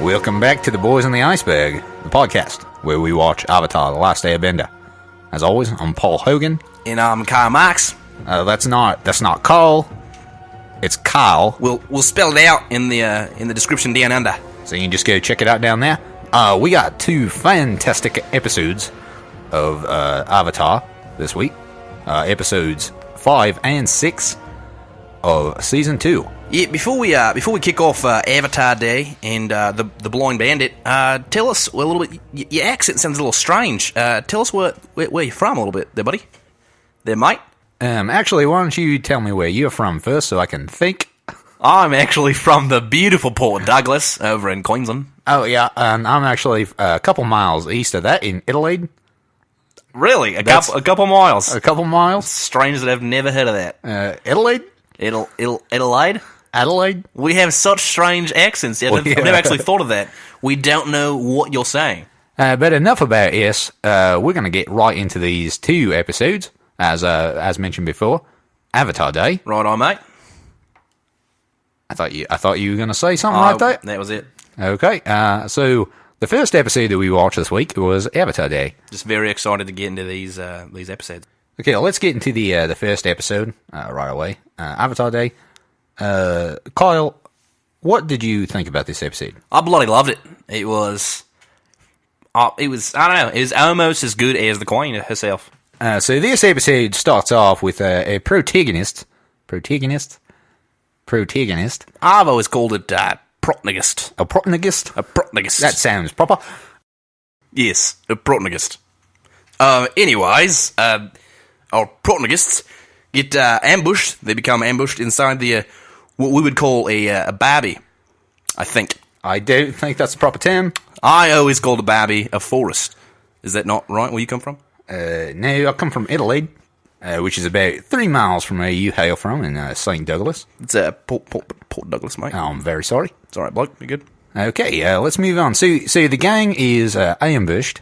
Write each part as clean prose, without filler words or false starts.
Welcome back to The Boys on the Iceberg, the podcast where we watch Avatar: The Last Airbender. As always, I'm Paul Hogan. And I'm Kyle Marx. That's not Carl. It's Kyle. We'll spell it out in the description down under. So you can just go check it out down there. We got two fantastic episodes of Avatar this week. Episodes 5 and 6 of Season 2. Yeah, before we kick off Avatar Day and the Blind Bandit, tell us a little bit. Your accent sounds a little strange. Tell us where you're from a little bit, there, buddy. There, mate. Actually, why don't you tell me where you're from first, so I can think. I'm actually from the beautiful Port Douglas over in Queensland. Oh yeah, and I'm actually a couple miles east of that in Adelaide. Really, a couple miles. A couple miles. Strange that I've never heard of that. Adelaide. Adelaide. Adelaide? We have such strange accents. I've never actually thought of that. We don't know what you're saying. But enough about us. We're going to get right into these two episodes, as mentioned before. Avatar Day. Right on, mate. I thought you were going to say something like that. That was it. Okay. So the first episode that we watched this week was Avatar Day. Just very excited to get into these episodes. Okay, let's get into the first episode right away. Avatar Day. Kyle, what did you think about this episode? I bloody loved it. It was I don't know, it was almost as good as the Queen herself. So this episode starts off with a protagonist. I've always called it protagonist. A protagonist? A protagonist. That sounds proper. Yes, a protagonist. Anyways, our protagonists get ambushed. They become ambushed inside the what we would call a Barbie, I think. I don't think that's the proper term. I always called a Barbie a forest. Is that not right, where you come from? No, I come from Adelaide, which is about 3 miles from where you hail from in St. Douglas. It's Port Douglas, mate. Oh, I'm very sorry. It's all right, bloke. You're good. Okay, let's move on. So the gang is ambushed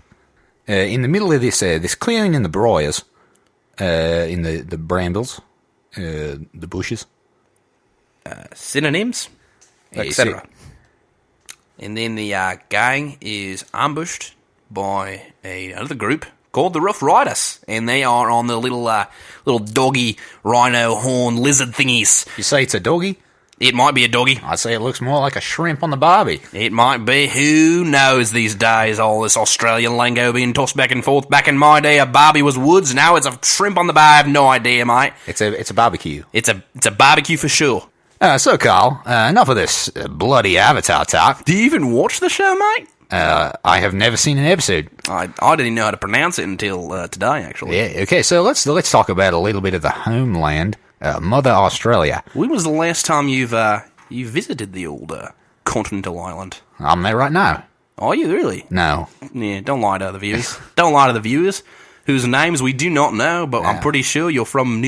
in the middle of this clearing in the briars, in the brambles, the bushes. Synonyms, etc. And then the gang is ambushed by another group called the Rough Riders, and they are on the little doggy rhino horn lizard thingies. You say it's a doggy? It might be a doggy. I'd say it looks more like a shrimp on the barbie. It might be. Who knows these days? All this Australian lingo being tossed back and forth. Back in my day, a barbie was woods. Now it's a shrimp on the bar. I have no idea, mate. It's a barbecue. It's a barbecue for sure. So, Carl, enough of this bloody Avatar talk. Do you even watch the show, mate? I have never seen an episode. I didn't even know how to pronounce it until today, actually. Yeah, okay, so let's talk about a little bit of the homeland, Mother Australia. When was the last time you visited the old continental island? I'm there right now. Are you really? No. Yeah, don't lie to the viewers. Don't lie to the viewers, whose names we do not know, but I'm pretty sure you're from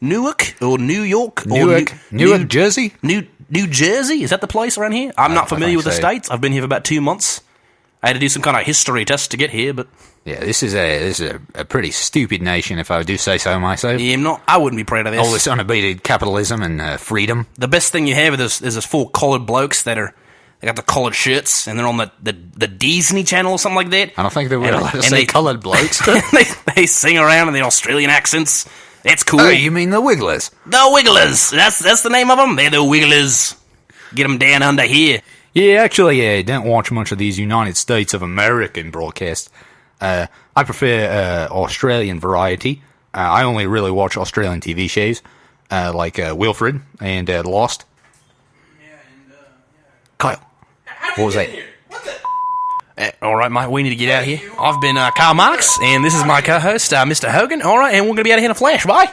Newark or New York? Newark, Jersey? New Jersey? Is that the place around here? I'm not familiar with the states. I've been here for about 2 months. I had to do some kind of history test to get here, but... Yeah, this is a pretty stupid nation, if I do say so myself. Yeah, I wouldn't be proud of this. All this unabated capitalism and freedom. The best thing you have is this four collared blokes they got the collared shirts, and they're on the Disney Channel or something like that. I don't think they were allowed to say coloured blokes. they sing around in their Australian accents. That's cool. Oh, you mean the Wigglers? The Wigglers. That's the name of them. They're the Wigglers. Get them down under here. Yeah, actually, don't watch much of these United States of American broadcasts. I prefer Australian variety. I only really watch Australian TV shows, like Wilfred and Lost. Yeah, and Kyle, what was that? All right, mate, we need to get out of here. I've been Kyle Marx, and this is my co-host, Mr. Hogan. All right, and we're going to be out of here in a flash. Bye.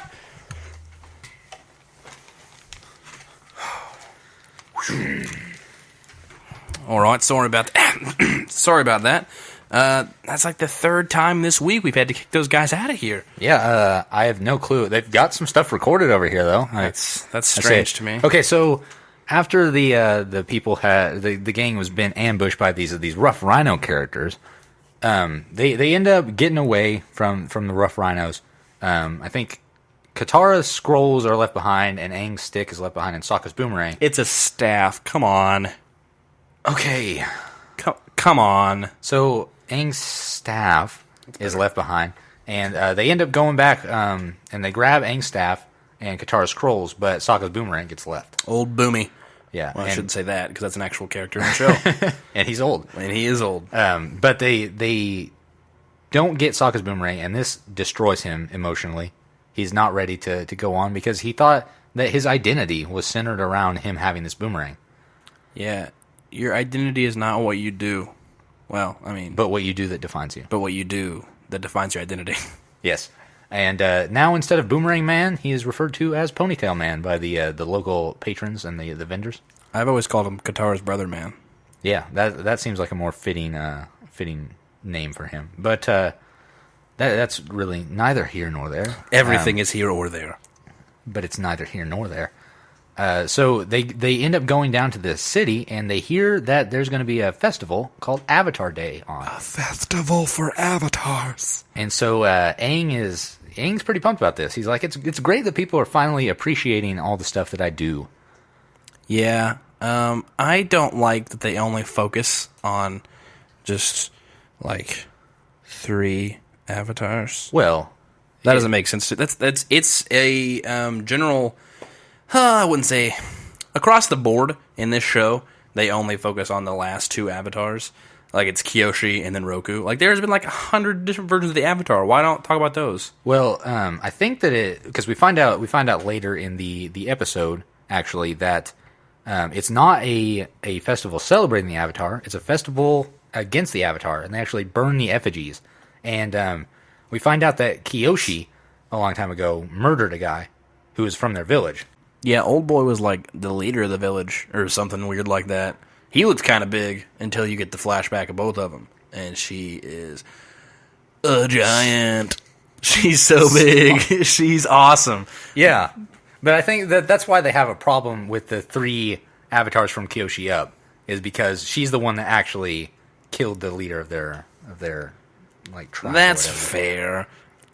All right, sorry about that. Sorry about that. That's like the third time this week we've had to kick those guys out of here. Yeah, I have no clue. They've got some stuff recorded over here, though. That's strange to me. Okay, so after the people had the gang was been ambushed by these rough rhino characters, they end up getting away from the rough rhinos. I think Katara's scrolls are left behind, and Aang's stick is left behind, and Sokka's boomerang. It's a staff. Come on. Okay. Come on. So Aang's staff is left behind, and they end up going back, and they grab Aang's staff and Katara's scrolls, but Sokka's boomerang gets left. Old Boomy. Yeah. Well, I shouldn't say that, because that's an actual character in the show. And he's old. And he is old. But they don't get Sokka's boomerang, and this destroys him emotionally. He's not ready to go on, because he thought that his identity was centered around him having this boomerang. Yeah. Your identity is not what you do. Well, I mean... But what you do that defines you. But what you do that defines your identity. Yes. And now, instead of Boomerang Man, he is referred to as Ponytail Man by the local patrons and the vendors. I've always called him Katara's brother man. Yeah, that seems like a more fitting name for him. But that's really neither here nor there. Everything is here or there. But it's neither here nor there. So they end up going down to the city, and they hear that there's going to be a festival called Avatar Day on. A festival for avatars. And so Aang's pretty pumped about this. He's like, it's great that people are finally appreciating all the stuff that I do. Yeah, I don't like that they only focus on just like 3 avatars. Well, that doesn't make sense. It's a general. I wouldn't say across the board in this show. They only focus on the last 2 avatars. Like it's Kyoshi and then Roku. Like there's been like 100 different versions of the Avatar. Why don't talk about those? Well, I think that because we find out later in the episode actually that it's not a festival celebrating the Avatar. It's a festival against the Avatar, and they actually burn the effigies. And we find out that Kyoshi a long time ago murdered a guy who was from their village. Yeah, Old Boy was like the leader of the village or something weird like that. He looks kind of big until you get the flashback of both of them. And she is a giant. She's so big. She's awesome. Yeah. But I think that's why they have a problem with the 3 avatars from Kyoshi up, is because she's the one that actually killed the leader of their like tribe. That's fair.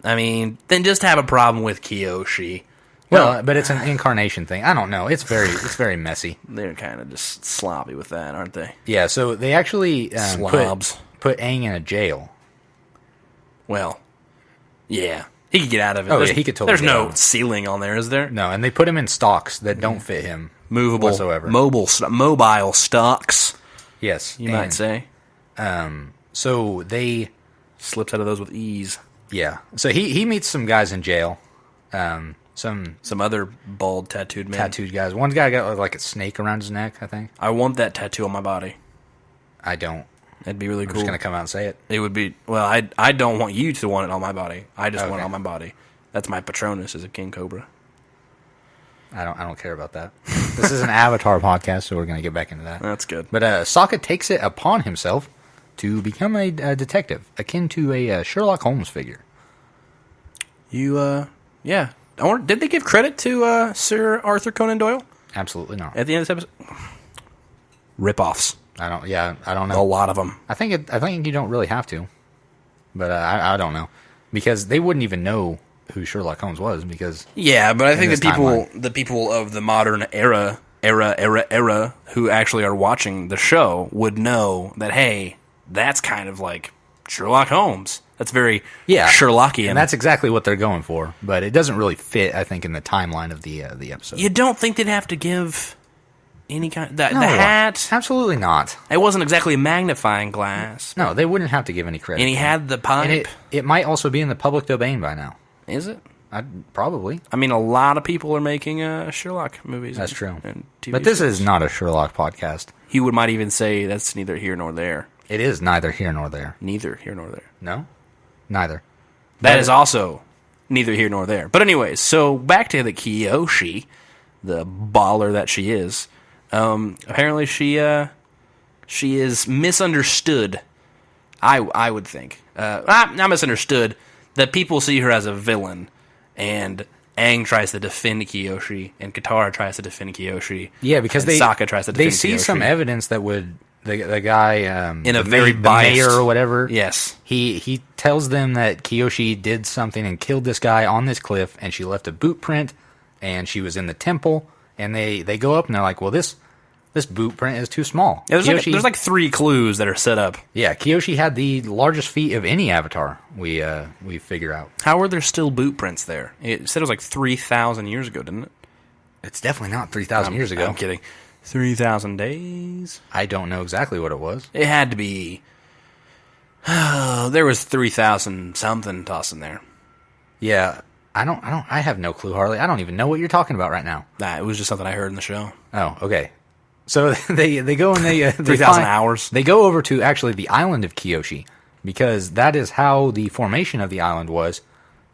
I mean, then just have a problem with Kyoshi. Well, but it's an incarnation thing. I don't know. It's very messy. They're kind of just sloppy with that, aren't they? Yeah, so they actually Slobs. put Aang in a jail. Well, yeah. He could get out of it. Oh, yeah, he could totally There's get no out. Ceiling on there, is there? No, and they put him in stocks that don't fit him Movable, whatsoever. mobile stocks, Yes. you might say. So they... Slips out of those with ease. Yeah. So he meets some guys in jail. Some other bald tattooed men. Tattooed guys. One guy got like a snake around his neck, I think. I want that tattoo on my body. I don't. That'd be really I'm cool. just going to come out and say it. It would be... Well, I don't want you to want it on my body. I just want it on my body. That's my Patronus as a king cobra. I don't care about that. This is an Avatar podcast, so we're going to get back into that. That's good. But Sokka takes it upon himself to become a detective, akin to a Sherlock Holmes figure. Yeah. Did they give credit to Sir Arthur Conan Doyle? Absolutely not. At the end of this episode? Rip-offs. I don't know. A lot of them. I think you don't really have to. But I don't know. Because they wouldn't even know who Sherlock Holmes was, because... Yeah, but I think timeline. the people of the modern era who actually are watching the show would know that, hey, that's kind of like Sherlock Holmes. That's very Sherlockian. And that's exactly what they're going for. But it doesn't really fit, I think, in the timeline of the episode. You don't think they'd have to give any kind... The hat? Absolutely not. It wasn't exactly a magnifying glass. No, they wouldn't have to give any credit. And he had the pipe. And it might also be in the public domain by now. Is it? Probably. I mean, a lot of people are making Sherlock movies. That's true. And TV but this shows. is not a Sherlock podcast. He might even say that's neither here nor there. It is neither here nor there. Neither here nor there. No? Neither. That is also neither here nor there. But anyways, so back to the Kyoshi, the baller that she is. Apparently she is misunderstood. I would think. Not misunderstood. That people see her as a villain, and Aang tries to defend Kyoshi, and Katara tries to defend Kyoshi. Yeah, because Sokka tries to defend They see Kyoshi. some evidence that would the guy in a very the biased mayor or whatever. Yes, he tells them that Kyoshi did something and killed this guy on this cliff, and she left a boot print, and she was in the temple, and they go up and they're like, well, this this boot print is too small. Yeah, there's like 3 clues that are set up. Yeah, Kyoshi had the largest feet of any avatar we figure out. How are there still boot prints there? It said it was like 3,000 years ago, didn't it? It's definitely not 3,000 years ago. I'm kidding. 3,000 days? I don't know exactly what it was. It had to be... there was 3,000 something tossing there. Yeah, I have no clue, Harley. I don't even know what you're talking about right now. Nah, it was just something I heard in the show. Oh, okay. So they go and they 3,000 hours. They go over to actually the island of Kyoshi because that is how the formation of the island was.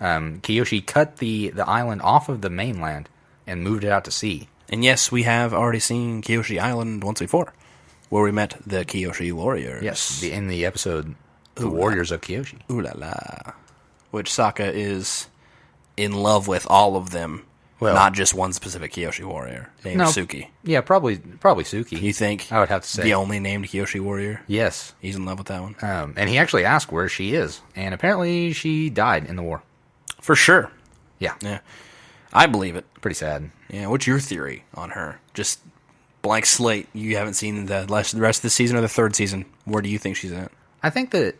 Kyoshi cut the island off of the mainland and moved it out to sea. And yes, we have already seen Kyoshi Island once before, where we met the Kyoshi warriors. Yes, in the episode The Warriors of Kyoshi. Ooh la la. Which Sokka is in love with all of them, not just one specific Kyoshi warrior named Suki. Yeah, probably Suki. You think? I would have to say the only named Kyoshi warrior. Yes, he's in love with that one. And he actually asked where she is, and apparently she died in the war. For sure. Yeah, I believe it. Pretty sad. Yeah. What's your theory on her? Just blank slate. You haven't seen the rest of the season or the 3rd season. Where do you think she's at? I think that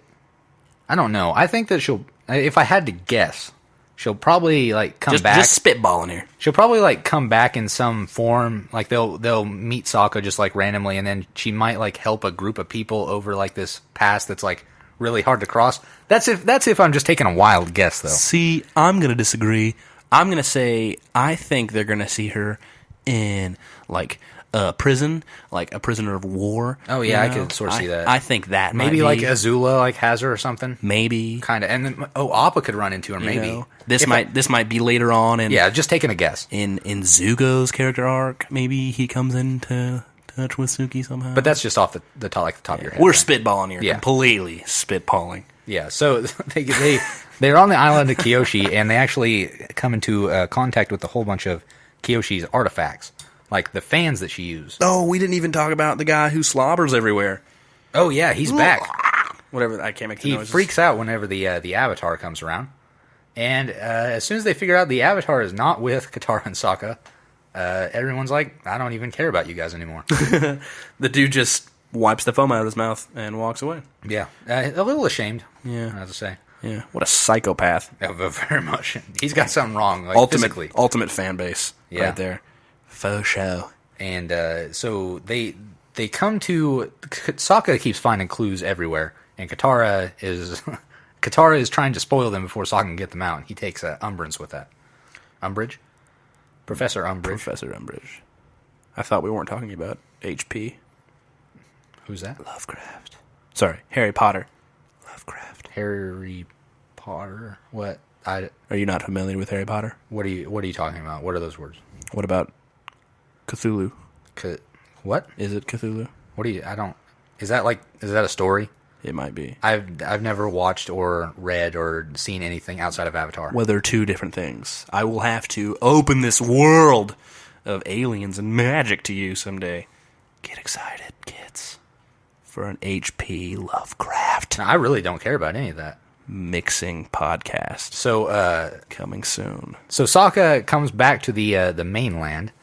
I don't know. I think that she'll. If I had to guess, she'll probably come back. Just spitballing here. She'll probably come back in some form. Like they'll meet Sokka just randomly, and then she might help a group of people over this pass that's really hard to cross. That's if I'm just taking a wild guess though. See, I'm gonna disagree. I'm gonna say I think they're gonna see her in a prison, a prisoner of war. Oh yeah, I could sort of see that. I think that maybe might be. Azula has her or something. Maybe kind of, and then Appa could run into her. Maybe this might be later on. And yeah, just taking a guess. In Zuko's character arc, maybe he comes into touch with Suki somehow. But that's just off the top, the top of your head. We're spitballing here, completely spitballing. Yeah, so they're on the island of Kyoshi, and they actually come into contact with a whole bunch of Kyoshi's artifacts. The fans that she used. Oh, we didn't even talk about the guy who slobbers everywhere. Oh, yeah, he's back. Whatever, I can't make the noises. He freaks out whenever the Avatar comes around. And as soon as they figure out the Avatar is not with Katara and Sokka, everyone's like, I don't even care about you guys anymore. The dude just wipes the foam out of his mouth and walks away. Yeah, a little ashamed, I have to say. Yeah, what a psychopath. Yeah, very much. He's got something wrong, physically. Ultimate fan base right there. Faux show. And so they come to... Sokka keeps finding clues everywhere, and Katara is trying to spoil them before Sokka can get them out. He takes umbrance with that. Umbridge? Professor Umbridge. Professor Umbridge. I thought we weren't talking about HP. Who's that? Lovecraft. Sorry, Harry Potter. Lovecraft. Harry Potter? What? Are you not familiar with Harry Potter? What are you talking about? What are those words? What about Cthulhu? What? Is it Cthulhu? What do you... I don't... Is that a story? It might be. I've never watched or read or seen anything outside of Avatar. Well, they're 2 different things. I will have to open this world of aliens and magic to you someday. Get excited, kids, for an H.P. Lovecraft. Now, I really don't care about any of that. Mixing podcast. So, coming soon. So Sokka comes back to the mainland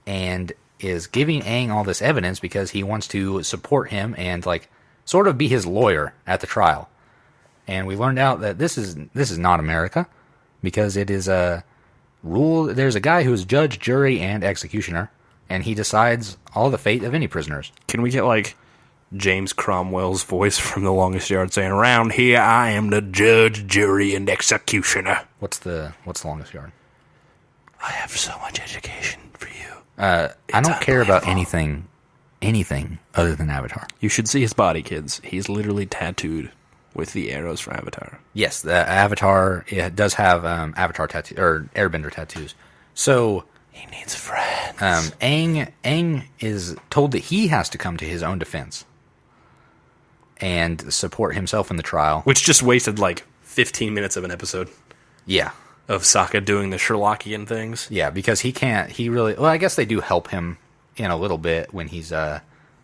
and is giving Aang all this evidence because he wants to support him and sort of be his lawyer at the trial. And we learned out that this is not America because it is a rule. There's a guy who is judge, jury, and executioner, and he decides all the fate of any prisoners. Can we get James Cromwell's voice from The Longest Yard saying, "Around here I am the judge, jury, and executioner"? What's the Longest Yard? I have so much education for you. I don't care about anything other than Avatar. You should see his body, kids. He's literally tattooed with the arrows from Avatar. Yes, the Avatar does have Avatar tattoo or Airbender tattoos. So he needs friends. Aang is told that he has to come to his own defense and support himself in the trial, which just wasted 15 minutes of an episode. Yeah. Of Sokka doing the Sherlockian things. Yeah, because he really... Well, I guess they do help him in a little bit when he's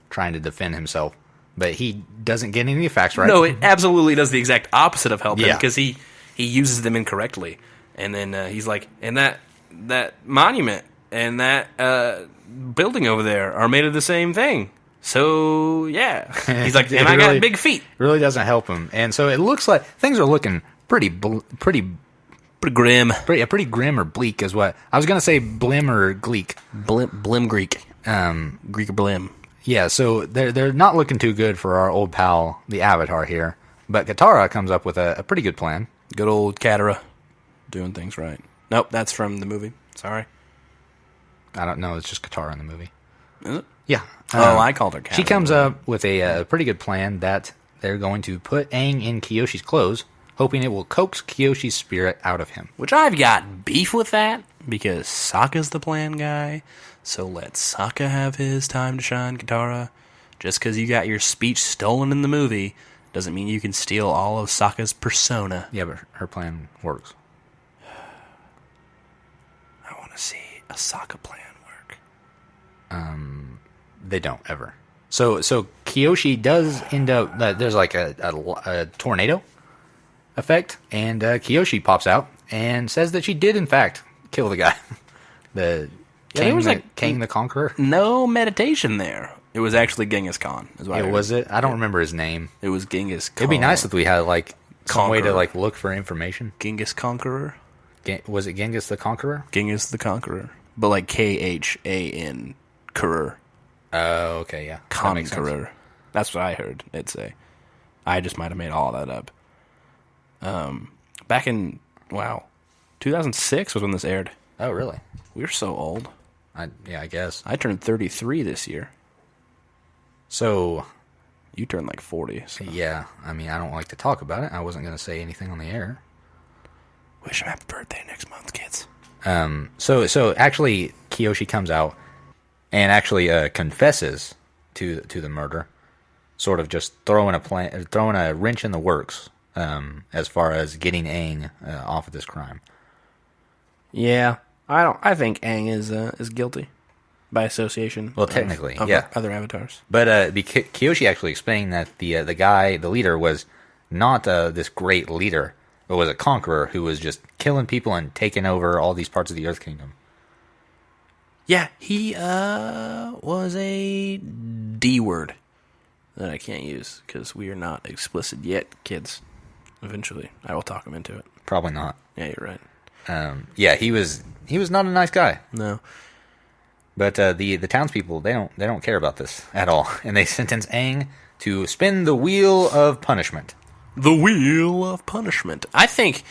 trying to defend himself. But he doesn't get any of the facts right. No, it absolutely does the exact opposite of help him, because he uses them incorrectly. And then he's like, and that monument, and that building over there are made of the same thing. So, yeah. He's like, and I got big feet. Really doesn't help him. And so it looks like things are looking pretty grim. Pretty grim or bleak is what. I was going to say blim or gleek. Blim Greek. Greek or blim. Yeah, so they're not looking too good for our old pal, the Avatar here. But Katara comes up with a pretty good plan. Good old Katara. Doing things right. Nope, that's from the movie. Sorry. I don't know. It's just Katara in the movie. Is it? Yeah. I called her Katara. She comes up with a pretty good plan that they're going to put Aang in Kyoshi's clothes, hoping it will coax Kyoshi's spirit out of him. Which I've got beef with that, because Sokka's the plan guy, so let Sokka have his time to shine, Katara. Just because you got your speech stolen in the movie doesn't mean you can steal all of Sokka's persona. Yeah, but her plan works. I want to see a Sokka plan work. They don't ever. So Kyoshi does end up. There's like a tornado effect, and Kyoshi pops out and says that she did in fact kill the guy, King the Conqueror. No meditation there. It was actually Genghis Khan. Was it? I don't remember his name. It was Genghis Khan. It'd be nice if we had like some way to like look for information. Genghis Conqueror. Was it Genghis the Conqueror? Genghis the Conqueror, but like Khan Conqueror. Oh, okay, yeah. Conqueror. That's what I heard it say. I just might have made all that up. Back in 2006 was when this aired. Oh, really? We're so old. I guess. I turned 33 this year. So, you turned like 40. So. Yeah, I mean, I don't like to talk about it. I wasn't going to say anything on the air. Wish him happy birthday next month, kids. So actually, Kyoshi comes out and actually confesses to the murder, sort of just throwing a wrench in the works as far as getting Aang off of this crime. Yeah, I think Aang is guilty by association. Well, technically, of yeah, other avatars. But Kyoshi actually explained that the leader, was not this great leader, but was a conqueror who was just killing people and taking over all these parts of the Earth Kingdom. Yeah, he was a D word that I can't use because we are not explicit yet, kids. Eventually, I will talk him into it. Probably not. Yeah, you're right. Yeah, he was not a nice guy. No. But the townspeople, they don't care about this at all, and they sentence Aang to spin the wheel of punishment. The wheel of punishment. I think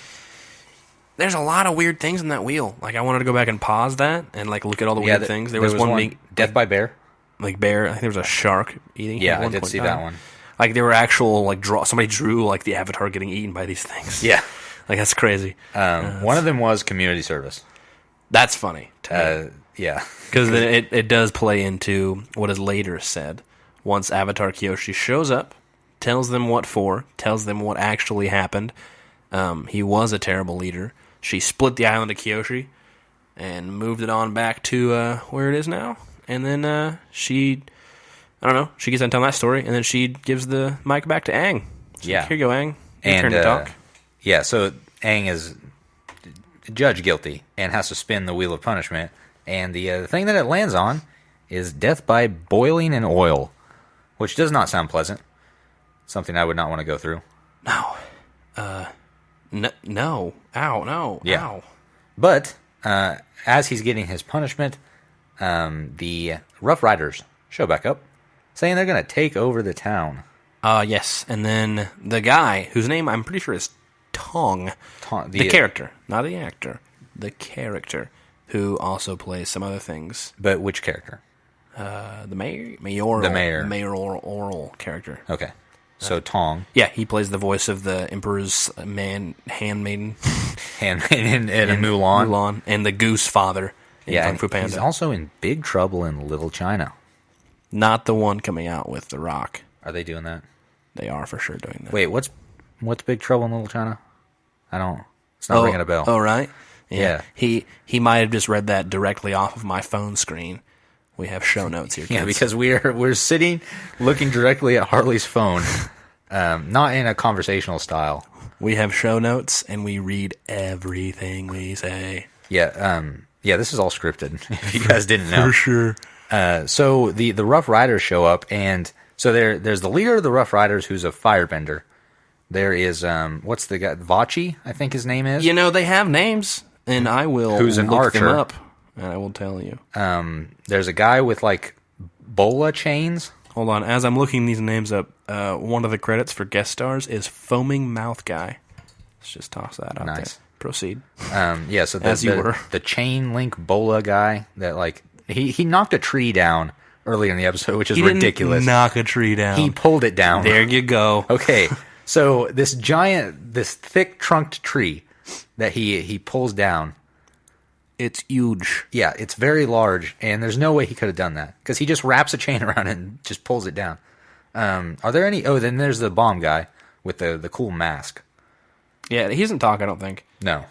there's a lot of weird things in that wheel. Like, I wanted to go back and pause that and like look at all the weird things. There was one being death by bear. Like bear. I think there was a shark eating. Yeah, I did see that one. Like there were actual like somebody drew like the Avatar getting eaten by these things. Yeah, like that's crazy. One of them was community service. That's funny. Yeah, because it does play into what is later said. Once Avatar Kyoshi shows up, tells them what for, tells them what actually happened. He was a terrible leader. She split the island of Kyoshi and moved it on back to where it is now. And then she gets done telling that story, and then she gives the mic back to Aang. Yeah. Here you go, Aang. Your turn to talk. Yeah, so Aang is judged guilty and has to spin the wheel of punishment. And the thing that it lands on is death by boiling in oil, which does not sound pleasant. Something I would not want to go through. No. No. Ow, no. Yeah. Ow. But as he's getting his punishment, the Rough Riders show back up, saying they're going to take over the town. Yes. And then the guy, whose name I'm pretty sure is Tong. The character, not the actor. The character, who also plays some other things. But which character? The mayoral character. Okay. So Tong. Yeah, he plays the voice of the Emperor's handmaiden. Handmaiden in Mulan. Mulan. And the Goose Father in Kung Fu Panda. He's also in Big Trouble in Little China. Not the one coming out with The Rock. Are they doing that? They are for sure doing that. Wait, what's Big Trouble in Little China? It's not ringing a bell. Oh, right? Yeah. He might have just read that directly off of my phone screen. We have show notes here, kids. Yeah, because we're sitting looking directly at Harley's phone, not in a conversational style. We have show notes, and we read everything we say. Yeah, Yeah, this is all scripted, if you guys didn't know. For sure. So the Rough Riders show up, and so there's the leader of the Rough Riders who's a firebender. There is, what's the guy? Vachi, I think his name is. You know, they have names, and I will Who's an look archer. them up, and I will tell you. There's a guy with, like, bola chains. Hold on. As I'm looking these names up, one of the credits for guest stars is Foaming Mouth Guy. Let's just toss that out Nice. there. Proceed. Yeah, so As you were. the chain link bola guy that, like, he knocked a tree down earlier in the episode, which is ridiculous. Didn't knock a tree down. He pulled it down. There you go. Okay, so this thick trunked tree that he pulls down. It's huge. Yeah, it's very large, and there's no way he could have done that because he just wraps a chain around it and just pulls it down. Are there any? Oh, then there's the bomb guy with the cool mask. Yeah, he doesn't talk, I don't think. No,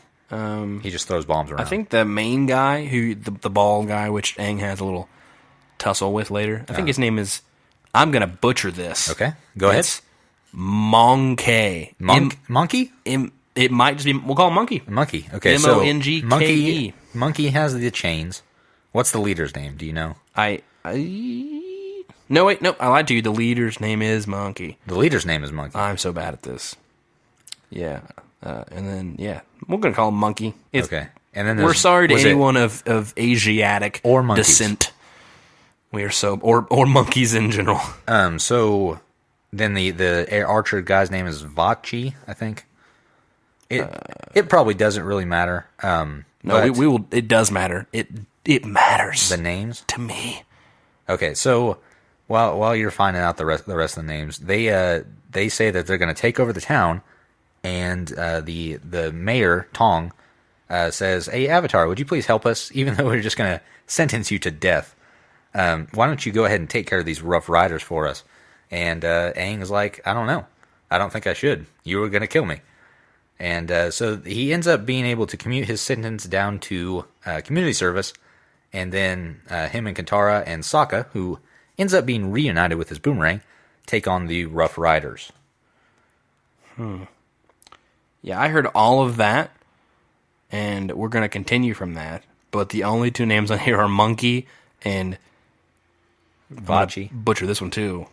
he just throws bombs around. I think the main guy, the bald guy, which Aang has a little tussle with later, I think his name is, I'm going to butcher this. Okay, go ahead. It's Monkey. Monkey? It might just be, we'll call him Monkey. Monkey. Okay, so Monkey. Monkey has the chains. What's the leader's name? Do you know? No, wait, no, I lied to you. The leader's name is Monkey. The leader's name is Monkey. I'm so bad at this. Yeah. And then, yeah, we're going to call him Monkey. Okay. And then we're sorry to anyone of Asiatic or monkeys. Descent. We are so, or monkeys in general. So then the archer guy's name is Vachi, I think. It probably doesn't really matter. No, we will. It does matter. It matters. The names to me. Okay, so while you're finding out the rest of the names, they say that they're going to take over the town, and the mayor Tong says, "Hey, Avatar, would you please help us? Even though we're just going to sentence you to death, why don't you go ahead and take care of these Rough Riders for us?" And Aang is like, "I don't know. I don't think I should. You were going to kill me." And so he ends up being able to commute his sentence down to community service, and then him and Katara and Sokka, who ends up being reunited with his boomerang, take on the Rough Riders. Yeah, I heard all of that, and we're going to continue from that. But the only two names on here are Monkey and Vachi. Butcher this one too.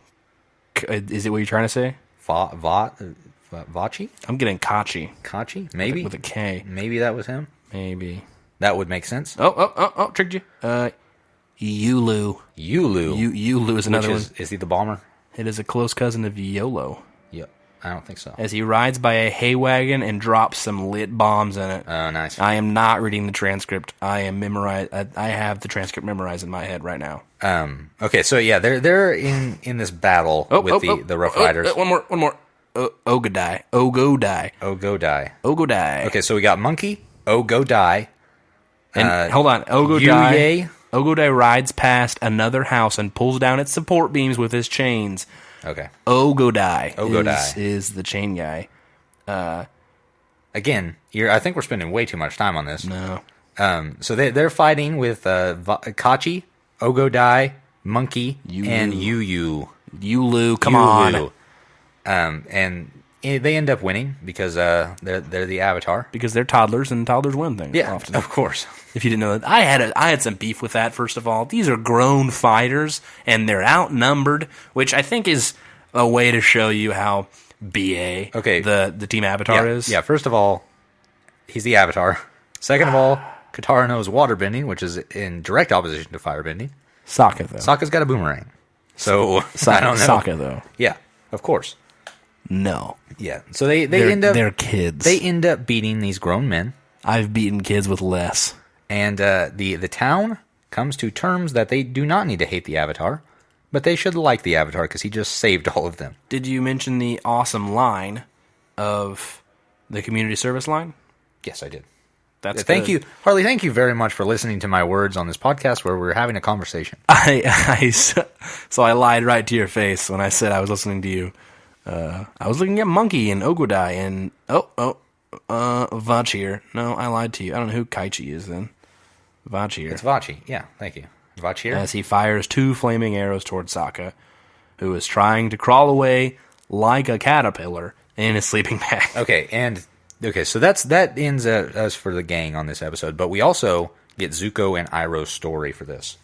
Is it what you're trying to say? Vachi? I'm getting Kachi. Kachi? Maybe? With a K. Maybe that was him? Maybe. That would make sense. Oh, tricked you. Yulu. Yulu is another one. Is he the bomber? It is a close cousin of Yolo. Yep. I don't think so. As he rides by a hay wagon and drops some lit bombs in it. Oh, nice. I am not reading the transcript. I have the transcript memorized in my head right now. Okay, so yeah, they're in this battle with the Rough Riders. One more. Ogodai. Okay, so we got Monkey, Ogodai. And hold on, Ogodai rides past another house and pulls down its support beams with his chains. Okay. Ogodai is the chain guy. Again, I think we're spending way too much time on this. No. So they're fighting with Kachi, Ogodai, Monkey, and Yulu. Yulu, come on. And they end up winning because they're the Avatar. Because they're toddlers, and toddlers win things. Yeah, often. of course. If you didn't know that, I had some beef with that. First of all, these are grown fighters, and they're outnumbered, which I think is a way to show you how BA the Team Avatar is. Yeah. First of all, he's the Avatar. Second of all, Katara knows waterbending, which is in direct opposition to firebending. Sokka though. Sokka's got a boomerang, so I don't know. Sokka though. Yeah, of course. No. Yeah. So they're kids. They end up beating these grown men. I've beaten kids with less. And the town comes to terms that they do not need to hate the Avatar, but they should like the Avatar because he just saved all of them. Did you mention the awesome line of the community service line? Yes, I did. Thank you, Harley. Thank you very much for listening to my words on this podcast where we're having a conversation. So I lied right to your face when I said I was listening to you. I was looking at Monkey and Ogodai and Vachir. No, I lied to you. I don't know who Kaichi is then. Vachir. It's Vachi. Yeah, thank you. Vachir. As he fires 2 flaming arrows toward Sokka, who is trying to crawl away like a caterpillar in his sleeping bag. Okay, so that ends us for the gang on this episode, but we also get Zuko and Iroh's story for this.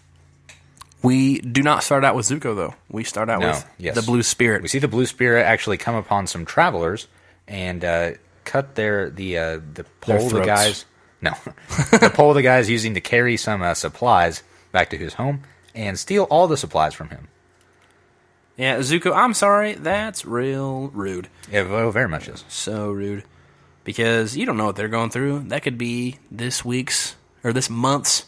We do not start out with Zuko, though. We start out with the Blue Spirit. We see the Blue Spirit actually come upon some travelers and cut the pole the guys. No, the pole the guys using to carry some supplies back to his home and steal all the supplies from him. Yeah, Zuko, I'm sorry, that's real rude. Yeah, well, very much is. So rude. Because you don't know what they're going through. That could be this month's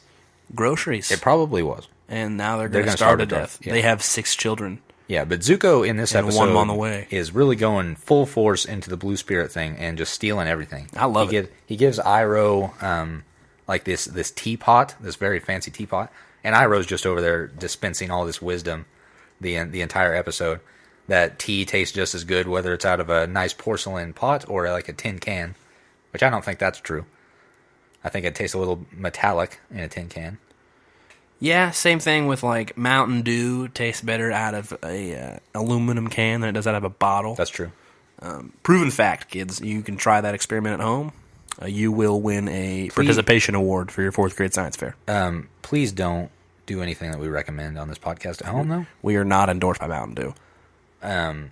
groceries. It probably was. And now they're going to starve to death. Yeah. They have 6 children. Yeah, but Zuko in this episode one on the way. is really going full force into the Blue Spirit thing and just stealing everything. I love it. He gives Iroh like this teapot, this very fancy teapot, and Iroh's just over there dispensing all this wisdom the entire episode. That tea tastes just as good whether it's out of a nice porcelain pot or like a tin can, which I don't think that's true. I think it tastes a little metallic in a tin can. Yeah, same thing with like Mountain Dew tastes better out of a aluminum can than it does out of a bottle. That's true. Proven fact, kids. You can try that experiment at home. You will win a participation award for your 4th grade science fair. Please don't do anything that we recommend on this podcast at home, though. We are not endorsed by Mountain Dew.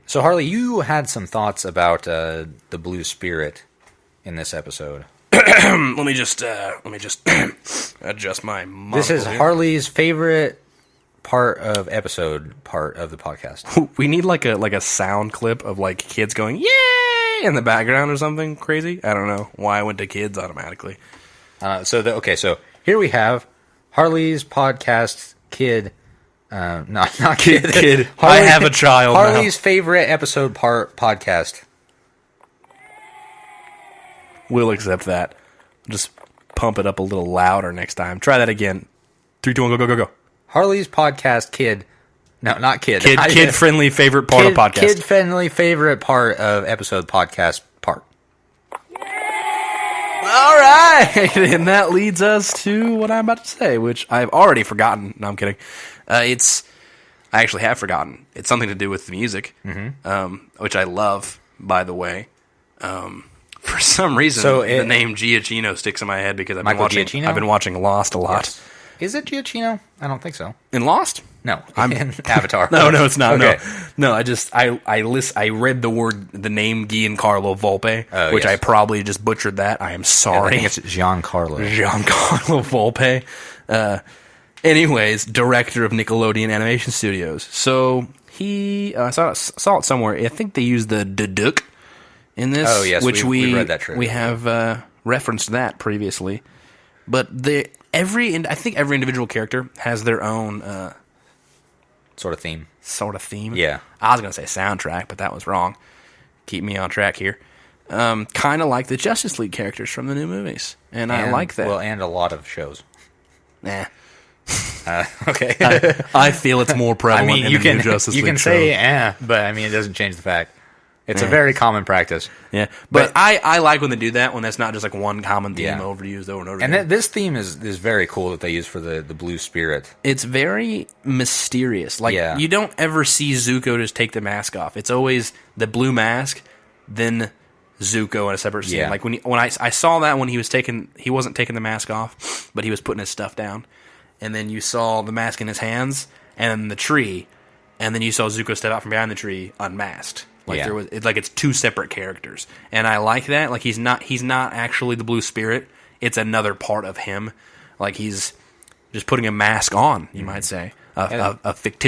So Harley, you had some thoughts about the Blue Spirit in this episode. Let me just adjust my monocle. This is here. Harley's favorite part of the podcast. We need like a sound clip of like kids going yay in the background or something crazy. I don't know why I went to kids automatically. So here we have Harley's podcast kid. Not kid. I have a child. Harley's favorite episode podcast. We'll accept that. Just pump it up a little louder next time. Try that again. 3, 2, 1, go. Harley's podcast kid. No, not kid. Kid-friendly favorite part of podcast. Kid-friendly favorite part of episode podcast part. All right. And that leads us to what I'm about to say, which I've already forgotten. No, I'm kidding. I actually have forgotten. It's something to do with the music, which I love, by the way. For some reason, the name Giacchino sticks in my head because I've been watching Lost a lot. Yes. Is it Giacchino? I don't think so. In Lost? No, in Avatar. No, it's not. Okay. No. I read the name Giancarlo Volpe, which yes. I probably just butchered that. I am sorry. I think it's Giancarlo Volpe. Anyways, director of Nickelodeon Animation Studios. So he saw it somewhere. I think they used the Duduk in this. Oh yes, which we read that trailer. We have referenced that previously. But I think every individual character has their own sort of theme. Yeah. I was going to say soundtrack, but that was wrong. Keep me on track here. Kind of like the Justice League characters from the new movies. And I like that. Well, and a lot of shows. Nah. Okay. I feel it's more prevalent in the new Justice League You can show. say, but it doesn't change the fact. It's a very common practice. Yeah, but I like when they do that, when that's not just like one common theme overused over and over again. And this theme is very cool that they use for the Blue Spirit. It's very mysterious. Like, you don't ever see Zuko just take the mask off. It's always the blue mask, then Zuko in a separate scene. Yeah. Like when I saw that when he wasn't taking the mask off, but he was putting his stuff down. And then you saw the mask in his hands and the tree, and then you saw Zuko step out from behind the tree unmasked. Like it's 2 separate characters, and I like that. Like he's not actually the Blue Spirit; it's another part of him. Like he's just putting a mask on, you might say, a fake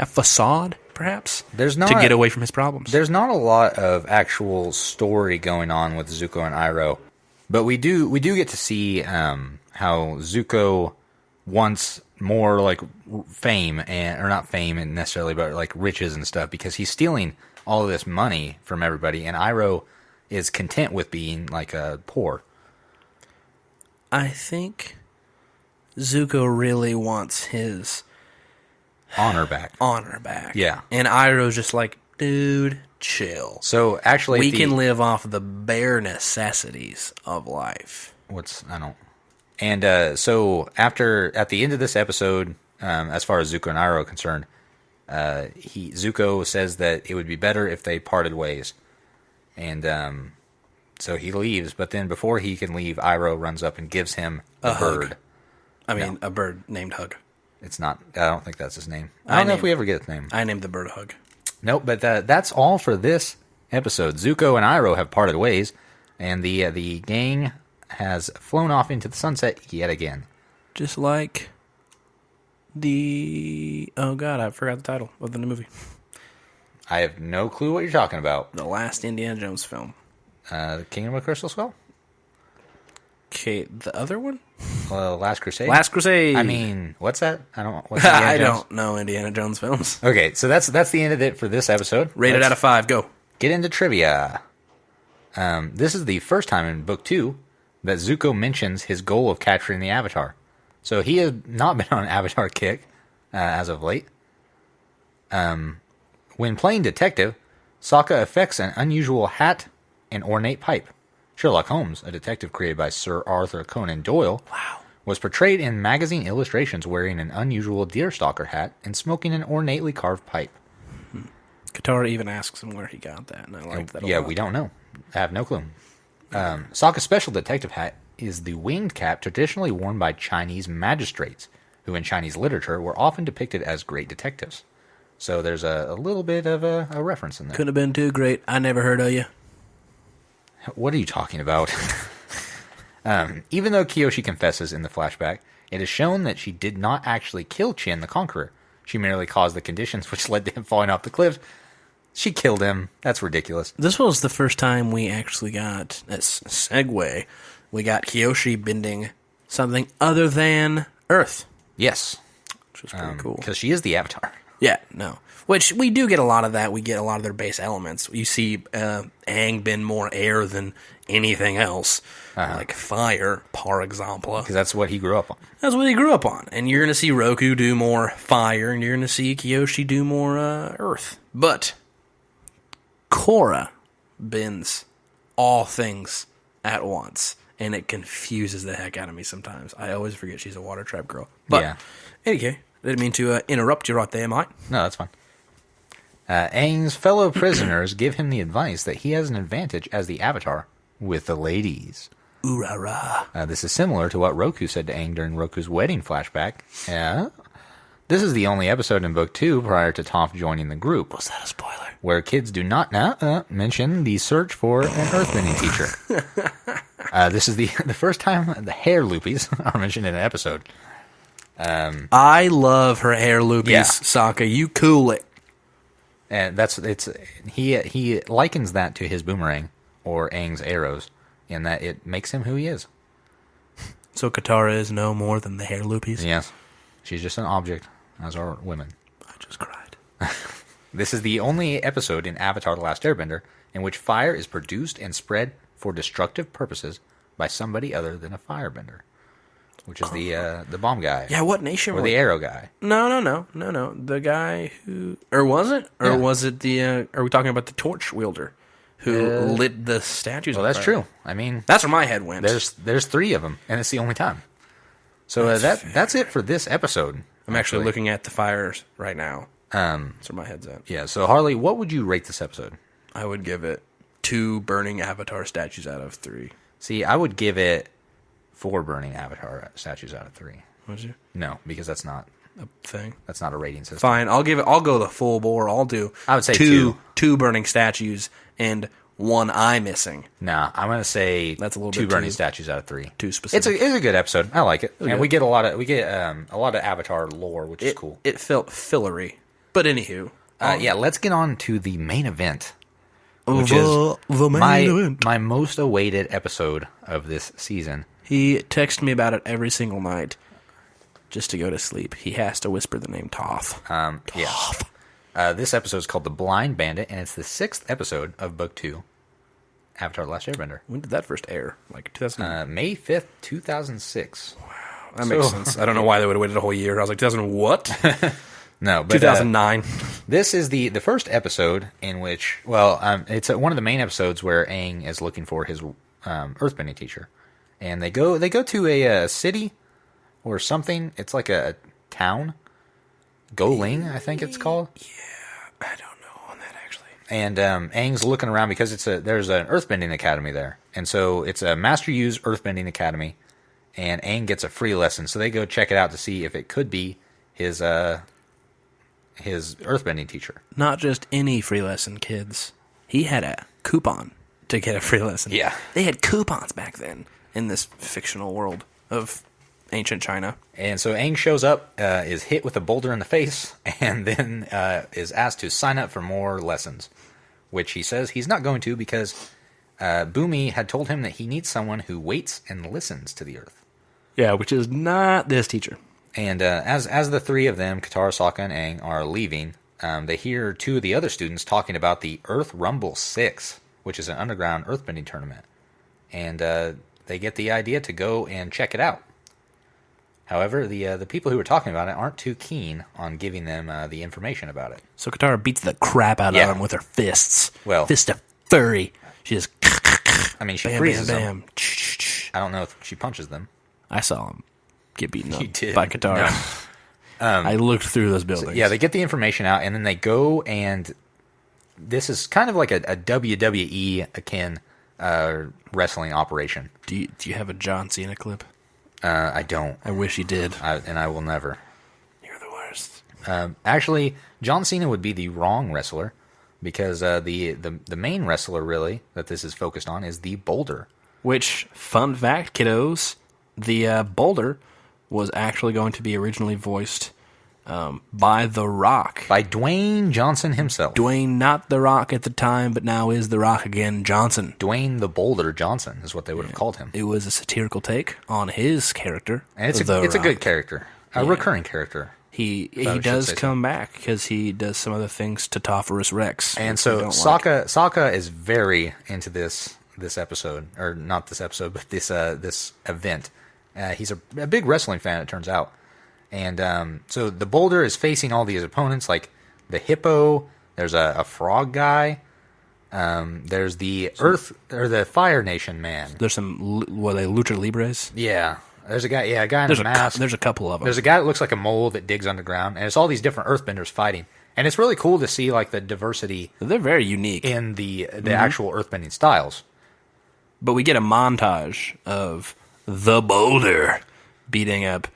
facade, perhaps. To get away from his problems. There's not a lot of actual story going on with Zuko and Iroh, but we do get to see how Zuko wants more like fame or not fame necessarily, but like riches and stuff, because he's stealing all of this money from everybody, and Iroh is content with being like poor. I think Zuko really wants his honor back. Yeah, and Iroh's just like, dude, chill. So actually, we can live off the bare necessities of life. And so at the end of this episode, as far as Zuko and Iroh are concerned, Zuko says that it would be better if they parted ways. And So he leaves, but then before he can leave, Iroh runs up and gives him a bird. A bird named Hug. It's not. I don't think that's his name. I don't know if we ever get his name. I named the bird Hug. Nope, but that's all for this episode. Zuko and Iroh have parted ways, and the gang has flown off into the sunset yet again. Just like oh god, I forgot the title of the movie. I have no clue what you're talking about. The last Indiana Jones film. The Kingdom of Crystal Skull? Okay, the other one? Last Crusade? Last Crusade. I mean, what's that? I don't know. What's I don't know Indiana Jones films. Okay, so that's the end of it for this episode. Rated out of 5, go. Get into trivia. This is the first time in Book 2 that Zuko mentions his goal of capturing the Avatar. So he has not been on an Avatar kick as of late. When playing detective, Sokka affects an unusual hat and ornate pipe. Sherlock Holmes, a detective created by Sir Arthur Conan Doyle, was portrayed in magazine illustrations wearing an unusual deerstalker hat and smoking an ornately carved pipe. Katara even asks him where he got that, and I liked that a lot. We don't know. I have no clue. Sokka's special detective hat is the winged cap traditionally worn by Chinese magistrates, who in Chinese literature were often depicted as great detectives. So there's a little bit of a reference in there. Couldn't have been too great. I never heard of you. What are you talking about? Even though Kyoshi confesses in the flashback, it is shown that she did not actually kill Chin the Conqueror. She merely caused the conditions which led to him falling off the cliff. She killed him. That's ridiculous. This was the first time we actually got, as a segue, we got Kyoshi bending something other than Earth. Yes. Which was pretty cool. Because she is the Avatar. Yeah, no. Which, we do get a lot of that. We get a lot of their base elements. You see Aang bend more air than anything else. Like fire, par example. Because that's what he grew up on. That's what he grew up on. And you're going to see Roku do more fire, and you're going to see Kyoshi do more earth. But Korra bends all things at once. And it confuses the heck out of me sometimes. I always forget she's a water tribe girl. But, anyway, didn't mean to interrupt you right there, Mike. No, that's fine. Aang's fellow prisoners give him the advice that he has an advantage as the Avatar with the ladies. Ooh-rah-rah. This is similar to what Roku said to Aang during Roku's wedding flashback. Yeah. This is the only episode in Book 2 prior to Toph joining the group. Was that a spoiler? Where kids do not mention the search for an earthbending teacher. This is the first time the hair loopies are mentioned in an episode. I love her hair loopies, Sokka. You cool it. And he likens that to his boomerang or Aang's arrows, in that it makes him who he is. So Katara is no more than the hair loopies? Yes. She's just an object, as are women. I just cried. This is the only episode in Avatar: The Last Airbender in which fire is produced and spread for destructive purposes by somebody other than a firebender. Which is the bomb guy. Yeah, what nation? Or the arrow guy. No. The guy who... Or was it? Or was it the... are we talking about the torch wielder who lit the statues on fire? Well, that's true. I mean... That's where my head went. There's 3 of them, and it's the only time. So that's it for this episode. I'm actually looking at the fires right now. That's where my head's at. Yeah, so Harley, what would you rate this episode? I would give it 2 burning Avatar statues out of 3. See, I would give it 4 burning Avatar statues out of 3. Would you? No, because that's not a thing. That's not a rating system. Fine, I'll go the full bore. I would say 2 burning statues and 1 eye missing. Nah, I'm gonna say that's a little 2 bit burning statues out of 3. Too specific. It's a good episode. I like it, and we get a lot of Avatar lore, which is cool. It felt fillery, but anywho, let's get on to the main event. Which is my most awaited episode of this season. He texts me about it every single night just to go to sleep. He has to whisper the name Toph. Toph. This episode is called The Blind Bandit, and it's the 6th episode of Book 2, Avatar: The Last Airbender. When did that first air? Like 2000? May 5th, 2006. Wow. That makes sense. I don't know why they would have waited a whole year. I was like, 2000 what? No, but 2009. This is the first episode in which, it's one of the main episodes where Aang is looking for his earthbending teacher, and they go to a city or something. It's like a town, Goling, I think it's called. Yeah, I don't know on that actually. And Aang's looking around because there's an earthbending academy there. And so it's a Master Yu's earthbending academy. And Aang gets a free lesson. So they go check it out to see if it could be his earthbending teacher. Not just any free lesson, kids. He had a coupon to get a free lesson. Yeah. They had coupons back then in this fictional world of ancient China. And so Aang shows up, is hit with a boulder in the face, and then is asked to sign up for more lessons, which he says he's not going to because Bumi had told him that he needs someone who waits and listens to the earth. Yeah, which is not this teacher. And as the three of them, Katara, Sokka, and Aang, are leaving, they hear two of the other students talking about the Earth Rumble 6, which is an underground earthbending tournament. And they get the idea to go and check it out. However, the people who were talking about it aren't too keen on giving them the information about it. So Katara beats the crap out of him with her fists. Well, Fist of fury. She just... I mean, she bam, freezes bam, them. I don't know if she punches them. I saw him get beaten up did. by Katara. No. I looked through those buildings. So, yeah, they get the information out, and then they go, and this is kind of like a WWE akin wrestling operation. Do you have a John Cena clip? I don't. I wish he did. And I will never. You're the worst. Actually, John Cena would be the wrong wrestler, because the main wrestler, really, that this is focused on is the Boulder. Which, fun fact, kiddos, the Boulder was actually going to be originally voiced by The Rock. By Dwayne Johnson himself. Dwayne, not The Rock at the time, but now is The Rock again, Johnson. Dwayne the Boulder Johnson is what they would have called him. It was a satirical take on his character. And it's a good character. A recurring character. He does come back because he does some other things to Topherus Rex. And so Sokka is very into this episode, or not this episode, but this event. He's a big wrestling fan, it turns out. And so the Boulder is facing all these opponents, like the Hippo. There's a frog guy. There's the Earth or the Fire Nation man. There's some they Lucha Libres? Yeah. There's a guy. Yeah, a guy in a mask. There's a couple of them. There's a guy that looks like a mole that digs underground, and it's all these different Earthbenders fighting. And it's really cool to see like the diversity. They're very unique in the actual Earthbending styles. But we get a montage of the Boulder beating up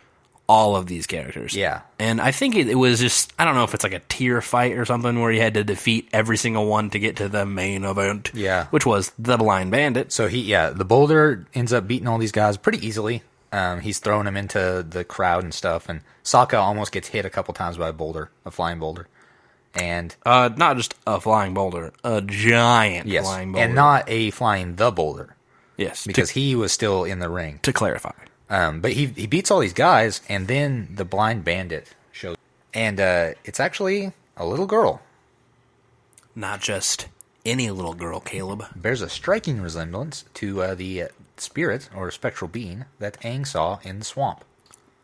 all of these characters. Yeah. And I think it was just, I don't know if it's like a tier fight or something where you had to defeat every single one to get to the main event. Yeah. Which was the Blind Bandit. So the Boulder ends up beating all these guys pretty easily. He's throwing them into the crowd and stuff. And Sokka almost gets hit a couple times by a flying boulder. And not just a flying boulder, a giant flying boulder. And not a flying the boulder. Yes. Because he was still in the ring. To clarify. But he beats all these guys, and then the Blind Bandit shows. And it's actually a little girl. Not just any little girl, Caleb. Bears a striking resemblance to the spirit or spectral being that Aang saw in the swamp.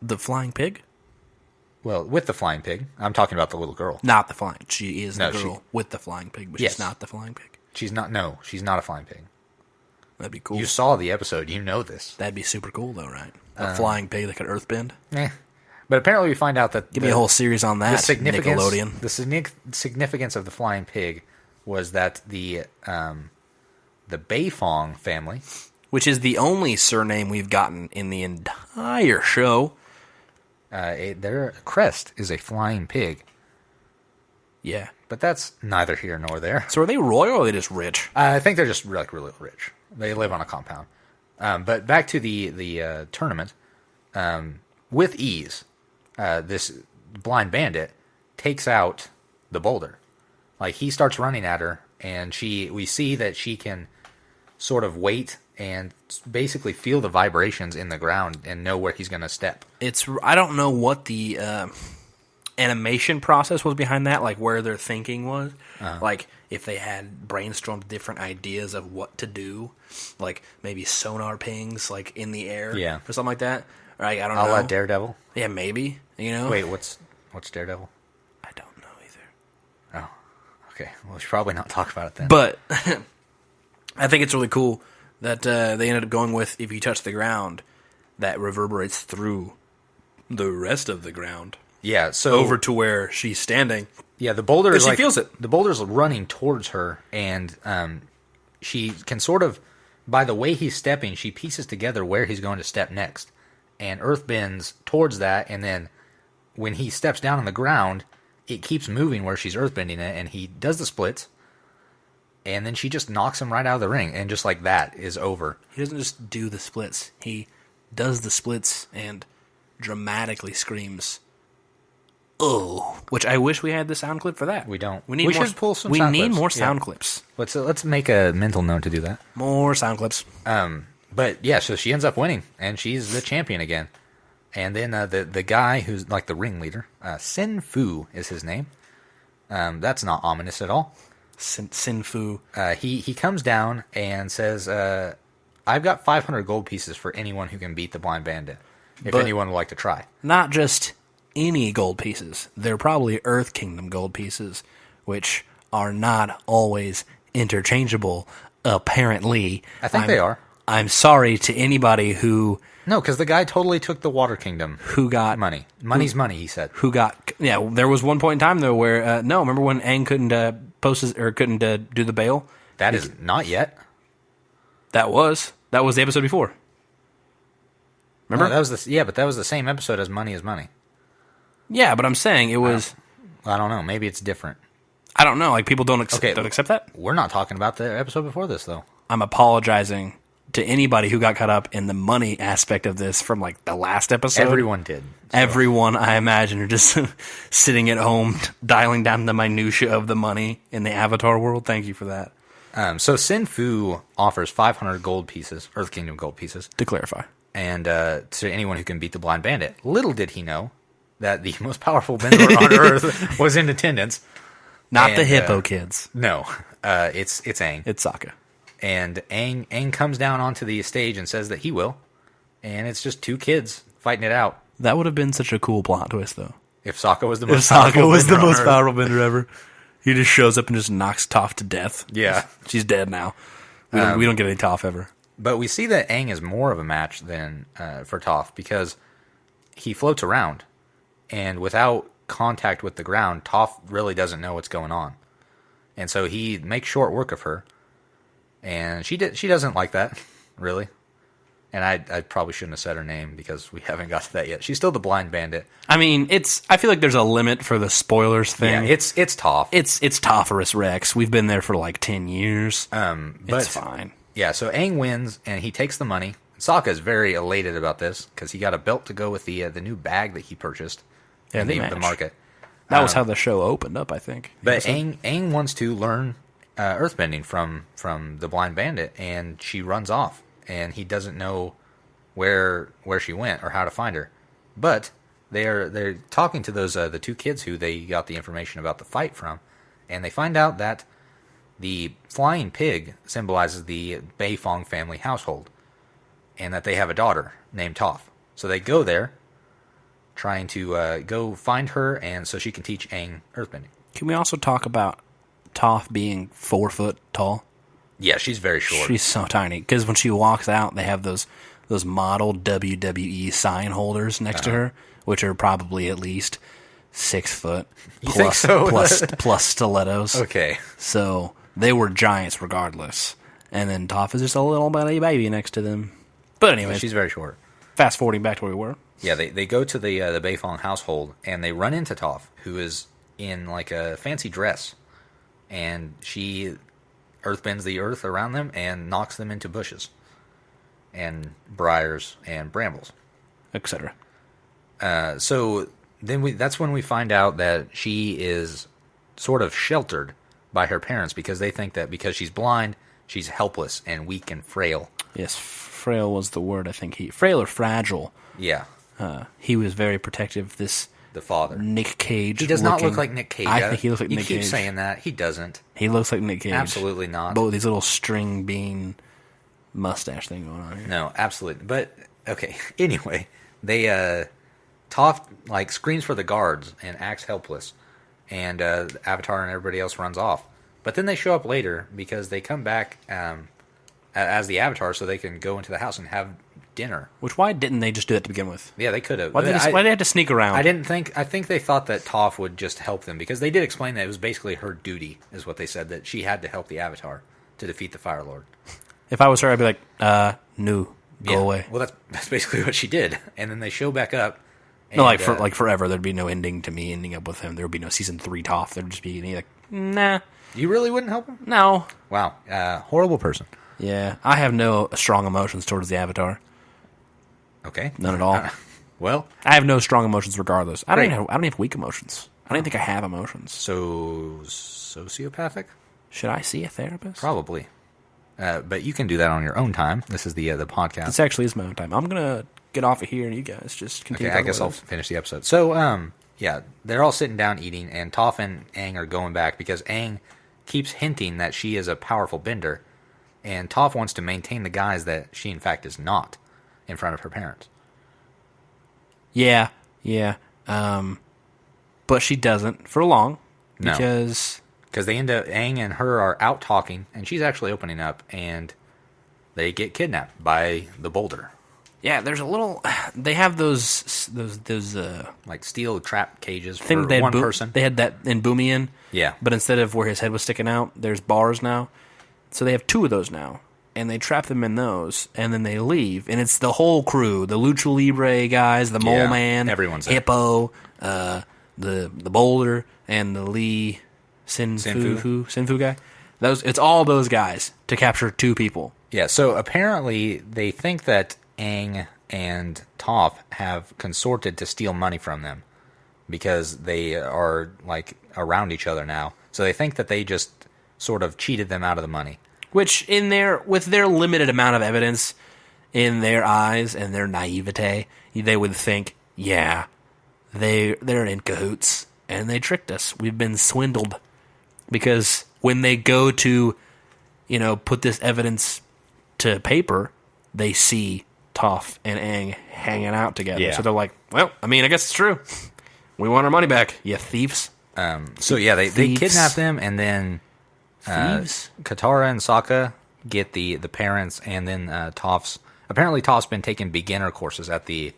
The flying pig? Well, with the flying pig. I'm talking about the little girl. Not the flying. She is the girl with the flying pig, but she's not the flying pig. She's not a flying pig. That'd be cool. You saw the episode. You know this. That'd be super cool, though, right? A flying pig that could earthbend? But apparently we find out that... Give me a whole series on that, Nickelodeon. The significance of the flying pig was that the Beifong family... Which is the only surname we've gotten in the entire show. Their crest is a flying pig. Yeah. But that's neither here nor there. So are they royal or are they just rich? I think they're just like really rich. They live on a compound. But back to the tournament. With ease, this Blind Bandit takes out the Boulder. Like, he starts running at her, and we see that she can sort of wait and basically feel the vibrations in the ground and know where he's going to step. I don't know what the animation process was behind that, like where their thinking was. Like, if they had brainstormed different ideas of what to do, like maybe sonar pings, like in the air, or something like that. Or I don't know. A la Daredevil. Yeah, maybe. You know. Wait, what's Daredevil? I don't know either. Oh, okay. Well, we should probably not talk about it then. But I think it's really cool that they ended up going with, if you touch the ground, that reverberates through the rest of the ground. Yeah, so over to where she's standing. Yeah, the boulder is she feels it. The boulder's running towards her, and she can sort of, by the way he's stepping, she pieces together where he's going to step next. And Earth bends towards that, and then when he steps down on the ground, it keeps moving where she's earthbending it, and he does the splits, and then she just knocks him right out of the ring, and just like that is over. He doesn't just do the splits. He does the splits and dramatically screams, "Oh!" Which I wish we had the sound clip for that. We don't. We should pull some. We sound need clips. more sound clips. Let's make a mental note to do that. More sound clips. But yeah, so she ends up winning, and she's the champion again. And then the guy who's like the ringleader, Sin Fu is his name. That's not ominous at all. Sin Fu. He comes down and says, "I've got 500 gold pieces for anyone who can beat the Blind Bandit. If anyone would like to try." Not just any gold pieces. They're probably Earth Kingdom gold pieces, which are not always interchangeable, apparently. I think they are. I'm sorry to anybody who... No, because the guy totally took the Water Kingdom. Who got... Money. Money's money, he said. Who got... Yeah, there was one point in time, though, where... no, remember when Aang couldn't do the bail? That is not yet. That was the episode before. Remember? No, but that was the same episode as Money is Money. Yeah, but I'm saying it was... I don't know. Maybe it's different. I don't know. Like, people don't accept that? We're not talking about the episode before this, though. I'm apologizing to anybody who got caught up in the money aspect of this from, like, the last episode. Everyone did. So. Everyone, I imagine, are just sitting at home, dialing down the minutia of the money in the Avatar world. Thank you for that. So Sin Fu offers 500 gold pieces, Earth Kingdom gold pieces. To clarify. And to anyone who can beat the Blind Bandit. Little did he know that the most powerful bender on Earth was in attendance. Not the hippo kids. No, it's Aang. It's Sokka. And Aang comes down onto the stage and says that he will. And it's just two kids fighting it out. That would have been such a cool plot twist, though. If Sokka was the most powerful bender ever. He just shows up and just knocks Toph to death. Yeah. She's dead now. We don't get any Toph ever. But we see that Aang is more of a match than for Toph because he floats around. And without contact with the ground, Toph really doesn't know what's going on. And so he makes short work of her. And she doesn't like that, really. And I probably shouldn't have said her name because we haven't got to that yet. She's still the Blind Bandit. I mean, I feel like there's a limit for the spoilers thing. Yeah, it's Toph. It's Topherus Rex. We've been there for like 10 years. But it's fine. Yeah, so Aang wins, and he takes the money. Sokka is very elated about this because he got a belt to go with the new bag that he purchased in the market. That was how the show opened up, I think. But Aang wants to learn earthbending from the Blind Bandit, and she runs off, and he doesn't know where she went or how to find her. But they're talking to those the two kids who they got the information about the fight from, and they find out that the flying pig symbolizes the Beifong family household, and that they have a daughter named Toph. So they go there, trying to go find her, and so she can teach Aang earthbending. Can we also talk about Toph being 4 foot tall? Yeah, she's very short. She's so tiny. Because when she walks out, they have those model WWE sign holders next to her, which are probably at least 6 foot. You think so? plus stilettos. Okay. So they were giants regardless. And then Toph is just a little bitty baby next to them. But anyway, she's very short. Fast forwarding back to where we were. Yeah, they go to the Beifong household, and they run into Toph, who is in like a fancy dress. And she earthbends the earth around them and knocks them into bushes and briars and brambles, etc. So then that's when we find out that she is sort of sheltered by her parents because they think that because she's blind, she's helpless and weak and frail. Yes, frail was the word. I think frail or fragile. Yeah. He was very protective. The father, Nick Cage. He does not look like Nick Cage. I think he looks like Nick Cage. You keep saying that. He doesn't. He looks like Nick Cage. Absolutely not. But with these little string bean mustache thing going on here. No, absolutely. But, okay. Anyway, they, Toph, like, screams for the guards and acts helpless. And Avatar and everybody else runs off. But then they show up later because they come back as the Avatar so they can go into the house and have dinner. Why didn't they just do that to begin with? Yeah, they could have. Why did they have to sneak around? I think they thought that Toph would just help them, because they did explain that it was basically her duty, is what they said, that she had to help the Avatar to defeat the Fire Lord. If I was her, I'd be like, no, go away. Well, that's basically what she did. And then they show back up. And, no, like forever, there'd be no ending to me ending up with him. There would be no season 3 Toph. There'd just be like, nah. You really wouldn't help him? No. Wow. Horrible person. Yeah, I have no strong emotions towards the Avatar. Okay. None at all. Well, I have no strong emotions regardless. I don't even have weak emotions. I don't even think I have emotions. So, sociopathic? Should I see a therapist? Probably. But you can do that on your own time. This is the podcast. This actually is my own time. I'm going to get off of here and you guys just continue. Okay, I guess I'll finish the episode. So, yeah, they're all sitting down eating, and Toph and Aang are going back because Aang keeps hinting that she is a powerful bender, and Toph wants to maintain the guise that she, in fact, is not in front of her parents. Yeah. But she doesn't for long. No. Because they end up, Aang and her are out talking, and she's actually opening up, and they get kidnapped by the boulder. Yeah, there's a little. They have those like steel trap cages for thing one person. They had that in Boomian. Yeah. But instead of where his head was sticking out, there's bars now. So they have 2 of those now. And they trap them in those, and then they leave. And it's the whole crew. The Lucha Libre guys, the Mole Man, everyone's there. Hippo, the Boulder, and the Lee Sinfu guy. It's all those guys to capture 2 people. Yeah, so apparently they think that Aang and Toph have consorted to steal money from them because they are like around each other now. So they think that they just sort of cheated them out of the money. Which with their limited amount of evidence in their eyes and their naivete, they would think, yeah, they're in cahoots and they tricked us. We've been swindled. Because when they go to, put this evidence to paper, they see Toph and Aang hanging out together. Yeah. So they're like, well, I guess it's true. We want our money back, you thieves. They kidnap them, and then Katara and Sokka get the parents, and then apparently Toph's been taking beginner courses at the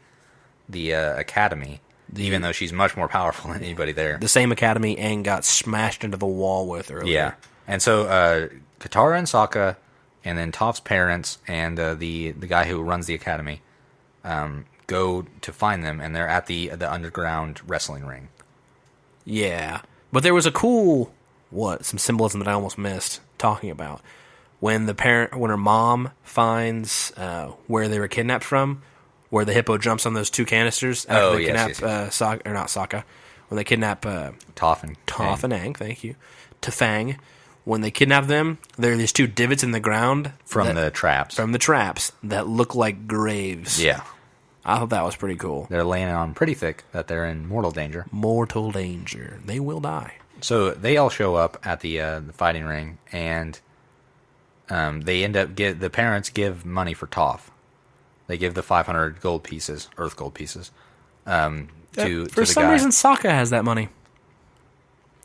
academy, even though she's much more powerful than anybody there. The same academy Aang got smashed into the wall with earlier. Yeah. And so Katara and Sokka, and then Toph's parents, and the guy who runs the academy go to find them, and they're at the underground wrestling ring. Yeah. But there was a cool, some symbolism that I almost missed talking about. When her mom finds where they were kidnapped from, where the hippo jumps on those 2 canisters after they kidnap Sokka, or not Sokka, when they kidnap Toph and Aang, thank you, to Fang. When they kidnap them, there are these 2 divots in the ground from the traps that look like graves. Yeah. I thought that was pretty cool. They're laying on pretty thick that they're in mortal danger. Mortal danger. They will die. So they all show up at the fighting ring, and they end up the parents give money for Toph. They give the 500 gold pieces, earth gold pieces, to the guy. For some reason, Sokka has that money.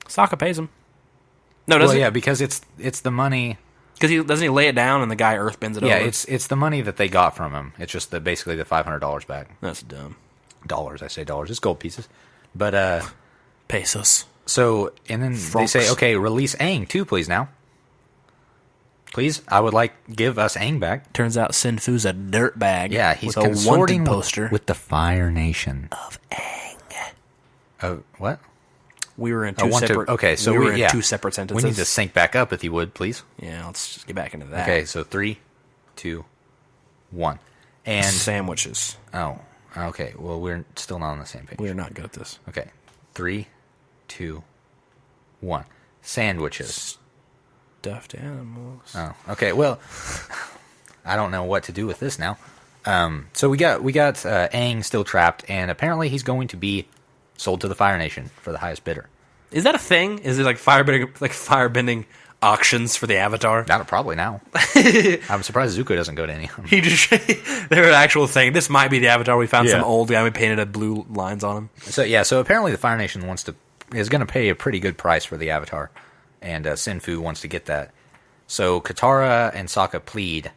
Sokka pays him. No, doesn't he? Yeah, because it's the money. Because doesn't he lay it down and the guy earth bends it over? Yeah, it's the money that they got from him. It's just basically the $500 back. That's dumb. Dollars, I say dollars. It's gold pieces. But pesos. So, and then Francs. They say, okay, release Aang too, please now. Please, I would like give us Aang back. Turns out Sinfu's a dirtbag. Yeah, he's with a wanted poster with the Fire Nation of Aang. Of what? We were in 2 separate. Okay, so we were in 2 separate sentences. We need to sync back up, if you would, please. Yeah, let's just get back into that. Okay, so 3, 2, 1, and sandwiches. Oh, okay. Well, we're still not on the same page. We are not good at this. Okay, 3, 2, 1. Sandwiches. Stuffed animals. Oh, okay. Well, I don't know what to do with this now. So we got Aang still trapped, and apparently he's going to be sold to the Fire Nation for the highest bidder. Is that a thing? Is it like firebending auctions for the Avatar? Not probably now. I'm surprised Zuko doesn't go to any of them. They're an actual thing. This might be the Avatar. We found some old guy. We painted a blue lines on him. So apparently the Fire Nation is going to pay a pretty good price for the Avatar, and Sinfu wants to get that. So Katara and Sokka plead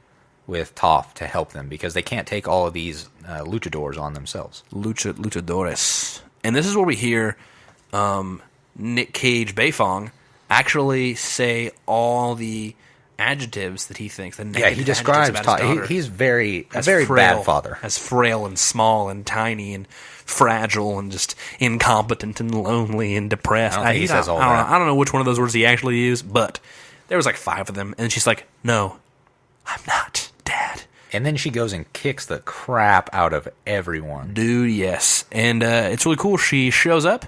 with Toph to help them because they can't take all of these luchadors on themselves. Luchadores. And this is where we hear Nick Cage Beifong actually say all the adjectives that he thinks. He describes Toph. He's a very bad father. As frail and small and tiny and fragile and just incompetent and lonely and depressed. I don't think he says all that. I don't know which one of those words he actually used, but there was like 5 of them. And she's like, no, I'm not, Dad. And then she goes and kicks the crap out of everyone. Dude, yes. And it's really cool. She shows up.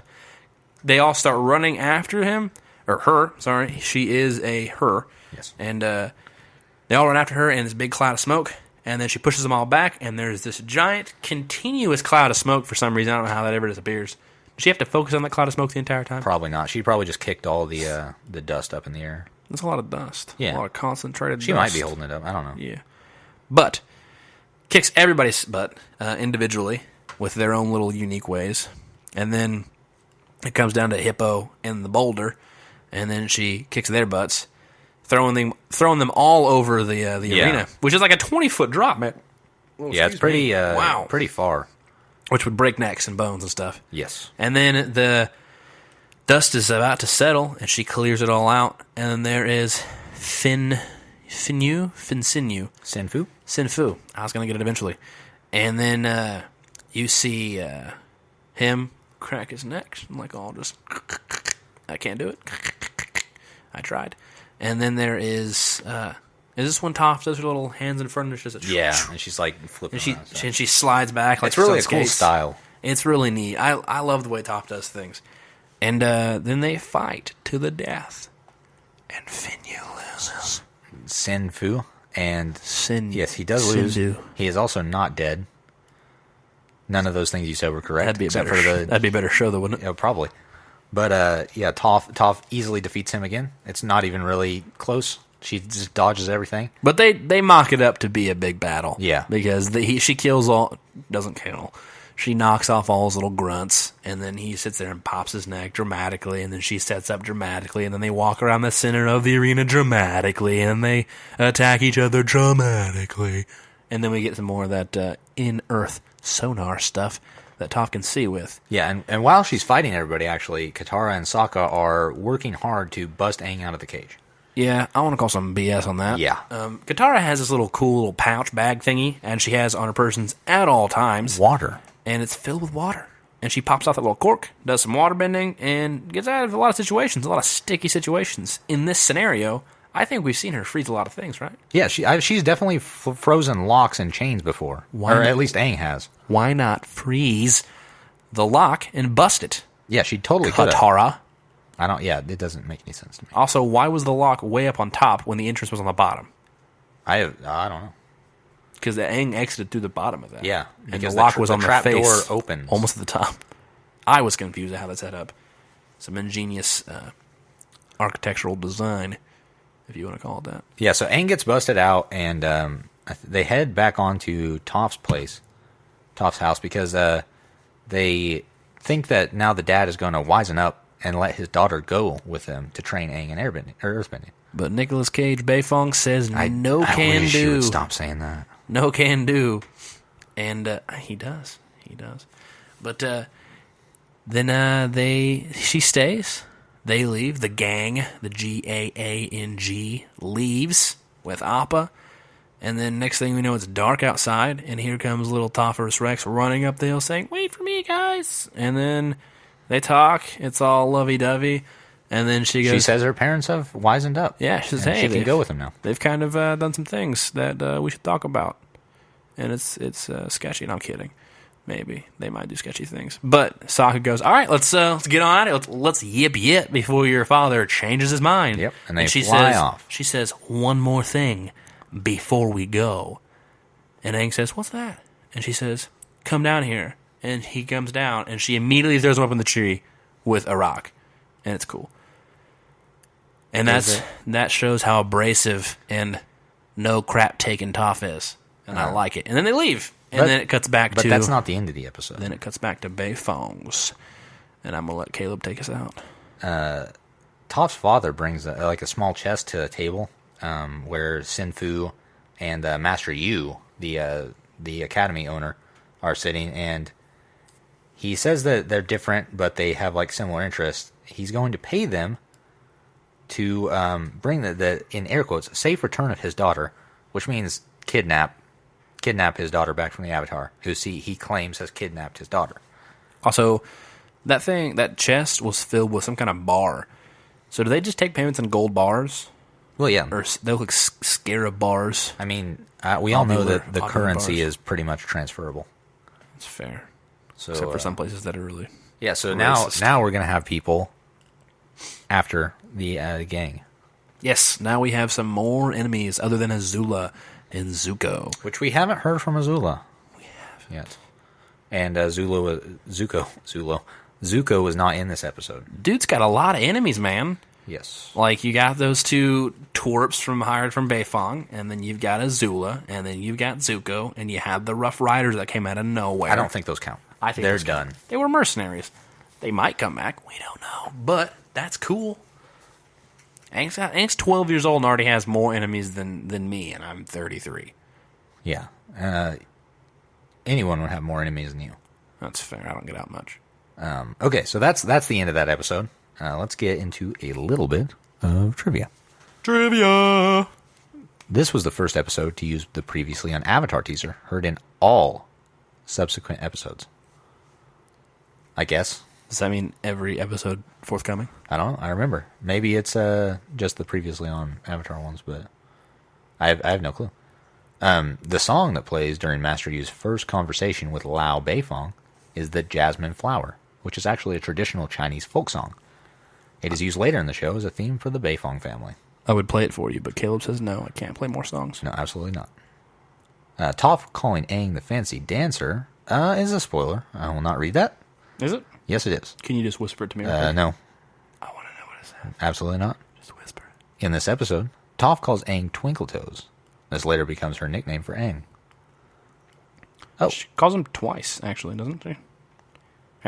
They all start running after him. Or her, sorry. She is a her. Yes. And they all run after her in this big cloud of smoke. And then she pushes them all back. And there's this giant, continuous cloud of smoke for some reason. I don't know how that ever disappears. Does she have to focus on that cloud of smoke the entire time? Probably not. She probably just kicked all the dust up in the air. That's a lot of dust. Yeah. A lot of concentrated dust. She might be holding it up. I don't know. Yeah. But kicks everybody's butt individually with their own little unique ways. And then it comes down to Hippo and the boulder. And then she kicks their butts, throwing them all over the arena, which is like a 20-foot drop, man. It's pretty far. Which would break necks and bones and stuff. Yes. And then the dust is about to settle, and she clears it all out. And then there is Finsinew. Sinfu. I was going to get it eventually. And then you see him crack his neck. I'm like, oh, just... I can't do it. I tried. And then there is this when Toph does her little hands in front of her? And she's like flipping and she slides back. Like it's really a cool style. It's really neat. I love the way Toph does things. And then they fight to the death. And Finyu loses. Sinfu. And yes, he does lose. He is also not dead. None of those things you said were correct. That'd be a better show, though, wouldn't it? Yeah, probably. But Toph easily defeats him again. It's not even really close. She just dodges everything. But they mock it up to be a big battle. Yeah, because she doesn't kill. She knocks off all his little grunts, and then he sits there and pops his neck dramatically, and then she sets up dramatically, and then they walk around the center of the arena dramatically, and they attack each other dramatically. And then we get some more of that in-earth sonar stuff that Toph can see with. Yeah, and while she's fighting everybody, actually, Katara and Sokka are working hard to bust Aang out of the cage. Yeah, I want to call some BS on that. Yeah. Katara has this little cool little pouch bag thingy, and she has on her persons at all times. Water. And it's filled with water. And she pops off that little cork, does some water bending, and gets out of a lot of situations, a lot of sticky situations. In this scenario, I think we've seen her freeze a lot of things, right? Yeah, she's definitely frozen locks and chains before. At least Aang has. Why not freeze the lock and bust it? Yeah, she totally could have. Katara. It doesn't make any sense to me. Also, why was the lock way up on top when the entrance was on the bottom? I don't know. Because the Aang exited through the bottom of that. Yeah. And the lock was on the face. Door opens. Almost at the top. I was confused at how that's set up. Some ingenious architectural design, if you want to call it that. Yeah, so Aang gets busted out, and they head back onto Toph's house, because they think that now the dad is going to wisen up and let his daughter go with them to train Aang in earthbending. But Nicolas Cage Beifong says I wish you would stop saying that. No can do. And he does. But then she stays. They leave. The gang, the Gaang, leaves with Appa. And then next thing we know, it's dark outside. And here comes little Topherus Rex running up the hill saying, "Wait for me, guys." And then they talk. It's all lovey-dovey. And then she goes... She says her parents have wisened up. Yeah, she says, hey... She can go with them now. They've kind of done some things that we should talk about. And it's sketchy. And I'm kidding. Maybe. They might do sketchy things. But Sokka goes, all right, let's get on at it. Let's yip before your father changes his mind. Yep, and they fly off. She says, one more thing before we go. And Aang says, what's that? And she says, come down here. And he comes down, and she immediately throws him up in the tree with a rock. And it's cool. And that shows how abrasive and no crap taking Toph is. And I like it. And then they leave. And then it cuts back to... But that's not the end of the episode. Then it cuts back to Beifongs. And I'm going to let Caleb take us out. Toph's father brings a small chest to a table where Sinfu and Master Yu, the academy owner, are sitting, and he says that they're different, but they have like similar interests. He's going to pay them to bring the in air quotes safe return of his daughter, which means kidnap his daughter back from the Avatar, who he claims has kidnapped his daughter. Also, that chest was filled with some kind of bar. So do they just take payments in gold bars? Well, yeah. Or they look like scarab bars. I mean, we all know that the currency is pretty much transferable. That's fair. So, except for some places that are really yeah. So racist. now we're gonna have people after the gang. Yes, now we have some more enemies other than Azula and Zuko, Which we haven't heard from Azula. We have yet. And Zuko was not in this episode. Dude's got a lot of enemies, man. Yes. Like, you got those two twerps hired from Beifong, and then you've got Azula, and then you've got Zuko, and you have the Rough Riders that came out of nowhere. I don't think those count. I think they're done. They were mercenaries. They might come back. We don't know. But that's cool. Aang's 12 years old and already has more enemies than me, and I'm 33. Yeah. Anyone would have more enemies than you. That's fair. I don't get out much. Okay, so that's the end of that episode. Let's get into a little bit of trivia. Trivia! This was the first episode to use the previously on Avatar teaser, heard in all subsequent episodes. I guess. Does that mean every episode forthcoming? I don't know. I remember. Maybe it's just the previously on Avatar ones, but I have no clue. The song that plays during Master Yu's first conversation with Lao Beifong is the Jasmine Flower, which is actually a traditional Chinese folk song. It is used later in the show as a theme for the Beifong family. I would play it for you, but Caleb says no, I can't play more songs. No, absolutely not. Toph calling Aang the fancy dancer is a spoiler. I will not read that. Is it? Yes, it is. Can you just whisper it to me? No. I want to know what it says. Absolutely not. Just whisper it. In this episode, Toph calls Aang Twinkle Toes. This later becomes her nickname for Aang. Oh. She calls him twice, actually, doesn't she?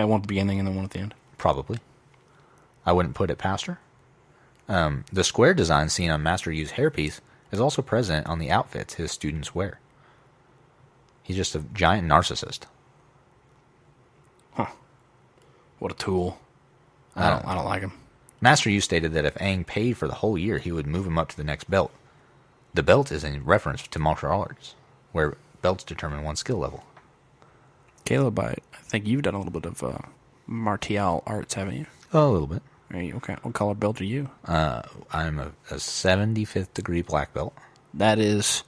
One at the beginning and then one at the end. Probably. I wouldn't put it past her. The square design seen on Master Yu's hairpiece is also present on the outfits his students wear. He's just a giant narcissist. Huh. What a tool. I don't like him. Master Yu stated that if Aang paid for the whole year, he would move him up to the next belt. The belt is in reference to martial arts, where belts determine one's skill level. Caleb, I think you've done a little bit of martial arts, haven't you? Oh, a little bit. Okay. What color belt are you? I'm a 75th degree black belt. That is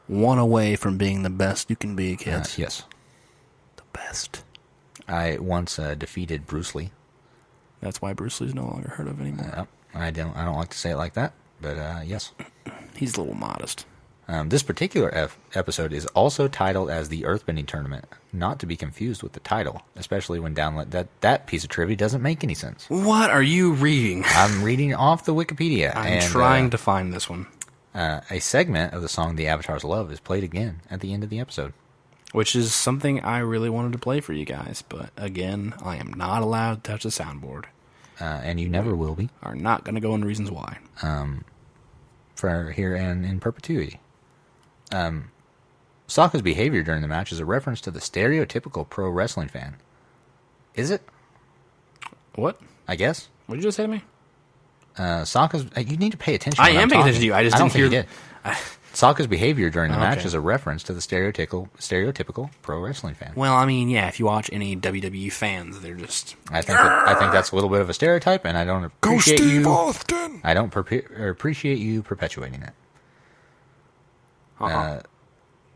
one away from being the best you can be, kids. Yes. The best. I once defeated Bruce Lee. That's why Bruce Lee's no longer heard of anymore. I don't like to say it like that, but yes. He's a little modest. This particular episode is also titled as the Earthbending Tournament, not to be confused with the title, especially when that piece of trivia doesn't make any sense. What are you reading? I'm reading off the Wikipedia. I'm trying to find this one. A segment of the song The Avatars Love is played again at the end of the episode. Which is something I really wanted to play for you guys, but again, I am not allowed to touch the soundboard. And you never will be. Are not going to go into reasons why. For here and in perpetuity. Sokka's behavior during the match is a reference to the stereotypical pro wrestling fan. Is it? What? I guess. What did you just say to me? Sokka's... You need to pay attention. I am paying attention to you. I just didn't hear... Sokka's behavior during the match is a reference to the stereotypical pro wrestling fan. Well, I mean, yeah, if you watch any WWE fans, they're just... I think that's a little bit of a stereotype, and I don't appreciate you... Austin! I don't appreciate you perpetuating it. I'll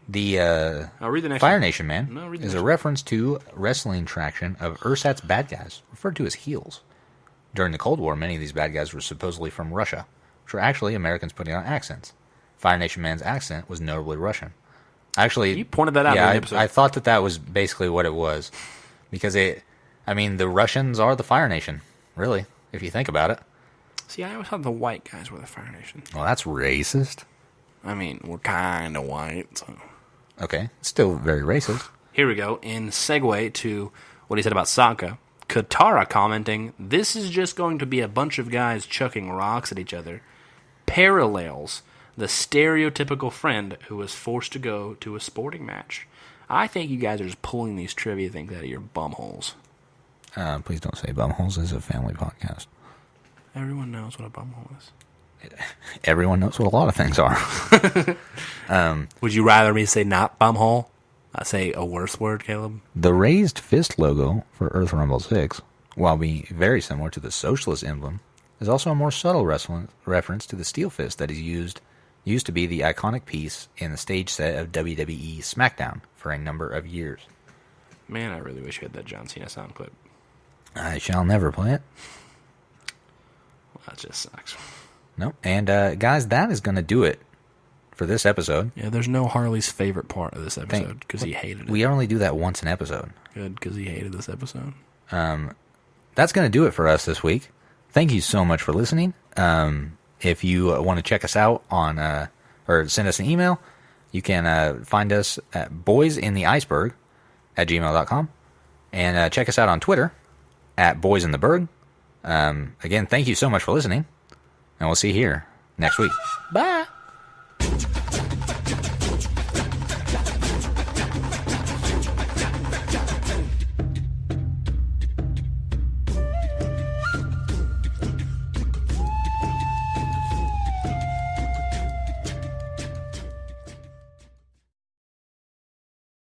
read the next Fire one. Nation Man is a reference to wrestling traction of Ursat's bad guys, referred to as heels. During the Cold War, many of these bad guys were supposedly from Russia, which were actually Americans putting on accents. Fire Nation Man's accent was notably Russian. Actually, you pointed that out in the episode. I thought that was basically what it was. Because the Russians are the Fire Nation, really, if you think about it. See, I always thought the white guys were the Fire Nation. Well, that's racist. I mean, we're kind of white, so... Okay, still very racist. Here we go. In segue to what he said about Sokka, Katara commenting, "This is just going to be a bunch of guys chucking rocks at each other. Parallels the stereotypical friend who was forced to go to a sporting match. I think you guys are just pulling these trivia things out of your bumholes. Please don't say bumholes. This is a family podcast. Everyone knows what a bumhole is. Everyone knows what a lot of things are. Would you rather me say not bumhole? I say a worse word, Caleb? The raised fist logo for Earth Rumble 6, while being very similar to the socialist emblem, is also a more subtle reference to the steel fist that is used to be the iconic piece in the stage set of WWE SmackDown for a number of years. Man, I really wish you had that John Cena sound clip. I shall never play it. Well, that just sucks. No. And, guys, that is going to do it for this episode. Yeah, there's no Harley's favorite part of this episode because he hated it. We only do that once an episode. Good, because he hated this episode. That's going to do it for us this week. Thank you so much for listening. If you want to check us out on, or send us an email, you can find us at boysintheiceberg@gmail.com. And check us out on Twitter at boysintheberg. Again, thank you so much for listening. And we'll see you here next week. Bye.